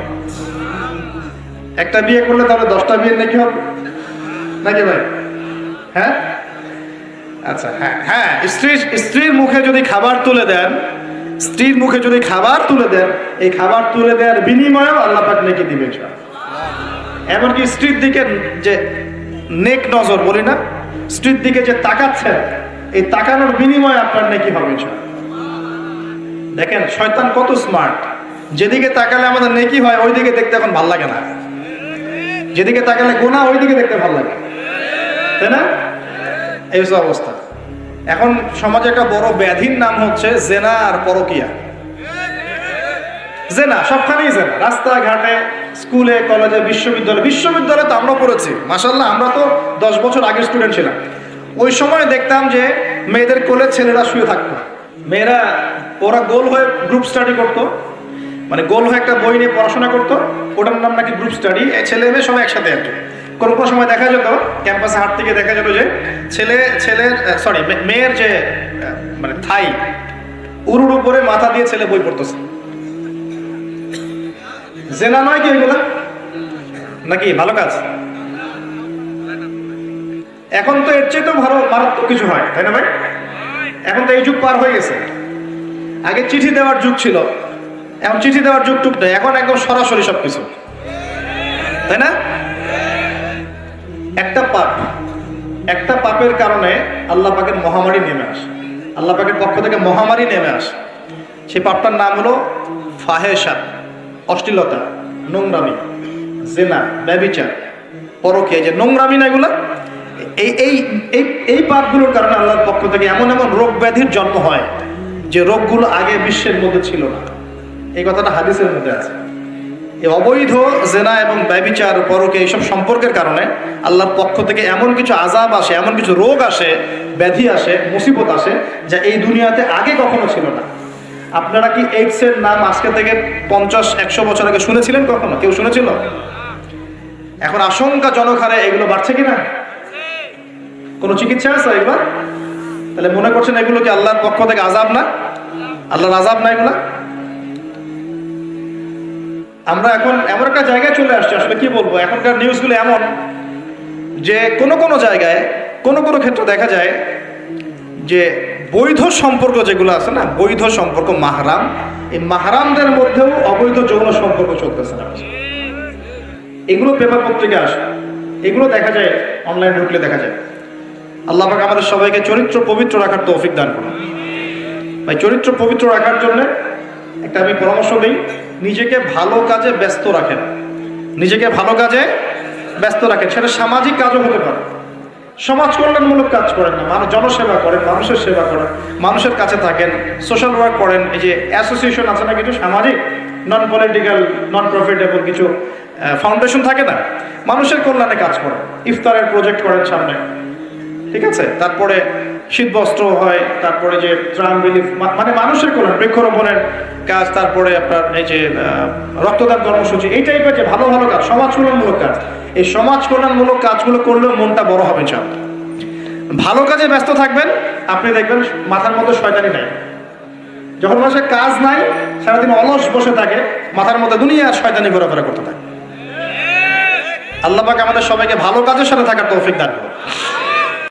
একটা বিয়ে করলে তাহলে 10টা বিয়ের নেকি হবে নাকি ভাই? হ্যাঁ, আচ্ছা, হ্যাঁ হ্যাঁ, স্ত্রীর মুখে যদি খাবার তুলে দেন, স্ত্রীর মুখে যদি খাবার তুলে দেন, এই খাবার তুলে দেওয়ার বিনিময়েও আল্লাহ পাক নেকি দিবেন। এমনকি স্ত্রীর দিকে যে নেক নজর বলি না, স্ত্রীর দিকে যে তাকাচ্ছেন, এই তাকানোর বিনিময়ে আপনার নেকি হবে। দেখেন শয়তান কত স্মার্ট, যেদিকে তাকালে আমাদের নেকি হয় ওই দিকে দেখতে এখন ভালো লাগে না, যেদিকে তাকালে গুনাহ ওই দিকে দেখতে ভালো লাগে, তাই না? এই অবস্থা। এখন সমাজে একটা বড় ব্যাধির নাম হচ্ছে জেনা আর পরকিয়া। জেনা সবখানেই জেনা, রাস্তাঘাটে, স্কুলে, কলেজে, বিশ্ববিদ্যালয়ে তো আমরা পড়েছি মাশাআল্লাহ। আমরা তো 10 বছর আগের স্টুডেন্ট ছিলাম। ওই সময় দেখতাম যে মেয়েদের কোলে ছেলেরা শুয়ে থাকতো, মেয়েরা ওরা গোল হয়ে গ্রুপ স্টাডি করতো, মানে গোল হয়ে একটা বই নিয়ে পড়াশোনা করতো, ওটার নাম নাকি গ্রুপ স্টাডি। ছেলে মেয়ে সবাই একসাথে আর কি। কোনো কোনো সময় দেখা যেত ক্যাম্পাসে হাট থেকে দেখা যেত যে মেয়ের যে মানে থাই উরুর উপরে মাথা দিয়ে ছেলে বই পড়তেছে। জেনা নয় কি ওইগুলা? নাকি ভালো কাজ? এখন তো এর চেয়ে তো ভালো মারাত্মক কিছু হয়, তাই না ভাই? এখন তো এই যুগ পার হয়ে গেছে। আগে চিঠি দেওয়ার যুগ ছিল, এখন চিঠি দেওয়ার যুগ টুক নেই, এখন একদম সরাসরি সবকিছু, তাই না? একটা পাপের কারণে আল্লাহ পাকের মহামারী নেমে আসে, আল্লাহ পাকের পক্ষ থেকে মহামারী নেমে আসে। সেই পাপটার নাম হলো ফাহেশা, অশ্লীলতা, নোংরামি, জেনা, ব্যভিচার, পরকীয়া। যে নোংরামি না এগুলা, এই এই এই এই পাপগুলোর কারণে আল্লাহর পক্ষ থেকে এমন এমন রোগ ব্যাধির জন্ম হয় যে রোগগুলো আগে বিশ্বের মধ্যে ছিল না। এই কথাটা হাদিসের মধ্যে আছে। এই অবৈধ জেনা এবং ব্যভিচার, পরকীয়া এইসব সম্পর্কের কারণে আল্লাহর পক্ষ থেকে এমন কিছু আযাব আসে, এমন কিছু রোগ আসে, ব্যাধি আসে, মুসিবত আসে, যা এই দুনিয়াতে আগে কখনো ছিল না। আপনারা কি এইডসের নাম আজকে থেকে 50-100 বছর আগে শুনেছিলেন কখনো? কেউ শুনেছিল? এখন আশঙ্কাজনক হারে এগুলো বাড়ছে কিনা? কোনো চিকিৎসা আছে এগুলো? তাহলে মনে করছেন এগুলো কি আল্লাহর পক্ষ থেকে আযাব না? আল্লাহর আযাব না এগুলা? আমরা এখন এমন একটা জায়গায় চলে আসছি, আসলে কি বলবো, এখনকার নিউজগুলো এমন যে কোনো জায়গায় কোনো ক্ষেত্রে দেখা যায় যে বৈধ সম্পর্ক যেগুলো আছে না, বৈধ সম্পর্ক মাহরাম, এই মাহরামদের মধ্যেও অবৈধ যৌন সম্পর্ক চলতেছে না। এগুলো পেপার পত্রিকা আসে, এগুলো দেখা যায়, অনলাইন ঢুকলে দেখা যায়। আল্লাহ পাক আমাদের সবাইকে চরিত্র পবিত্র রাখার তৌফিক দান করুন। ভাই, চরিত্র পবিত্র রাখার জন্য একটা আমি পরামর্শ দিই, নিজেকে ভালো কাজে ব্যস্ত রাখেন, নিজেকে ভালো কাজে ব্যস্ত রাখেন। সেটা সামাজিক কাজও হতে পারে, সমাজ কল্যাণমূলক কাজ করেন না, জনসেবা করেন, মানুষের সেবা করেন, মানুষের কাছে থাকেন, সোশ্যাল ওয়ার্ক করেন। এই যে অ্যাসোসিয়েশন আছে না কিছু সামাজিক, নন পলিটিক্যাল, নন প্রফিটেবল কিছু ফাউন্ডেশন থাকে না, মানুষের কল্যাণে কাজ করেন, ইফতারের প্রজেক্ট করেন সামনে, ঠিক আছে? তারপরে শীত বস্ত্র হয়, তারপরে যে ত্রাণ রিলিফ, মানে মানুষের কল্যাণ, বৃক্ষরোপণের কাজ, তারপরে আপনার এই যে রক্তদান কর্মসূচি, এই টাইপের যে ভালো ভালো কাজ, সমাজ কল্যাণমূলক কাজ, এই সমাজ কল্যাণমূলক কাজগুলো করলেও মনটা বড় হবে। চান ভালো কাজে ব্যস্ত থাকবেন, আপনি দেখবেন মাথার মধ্যে শয়তানি নাই। যখন মানুষের কাজ নাই, সারাদিন অলস বসে থাকে, মাথার মধ্যে দুনিয়ার শয়তানি ঘোরাফেরা করতে থাকে। আল্লাহ পাক আমাদের সবাইকে ভালো কাজের সাথে থাকার তৌফিক দান করুন।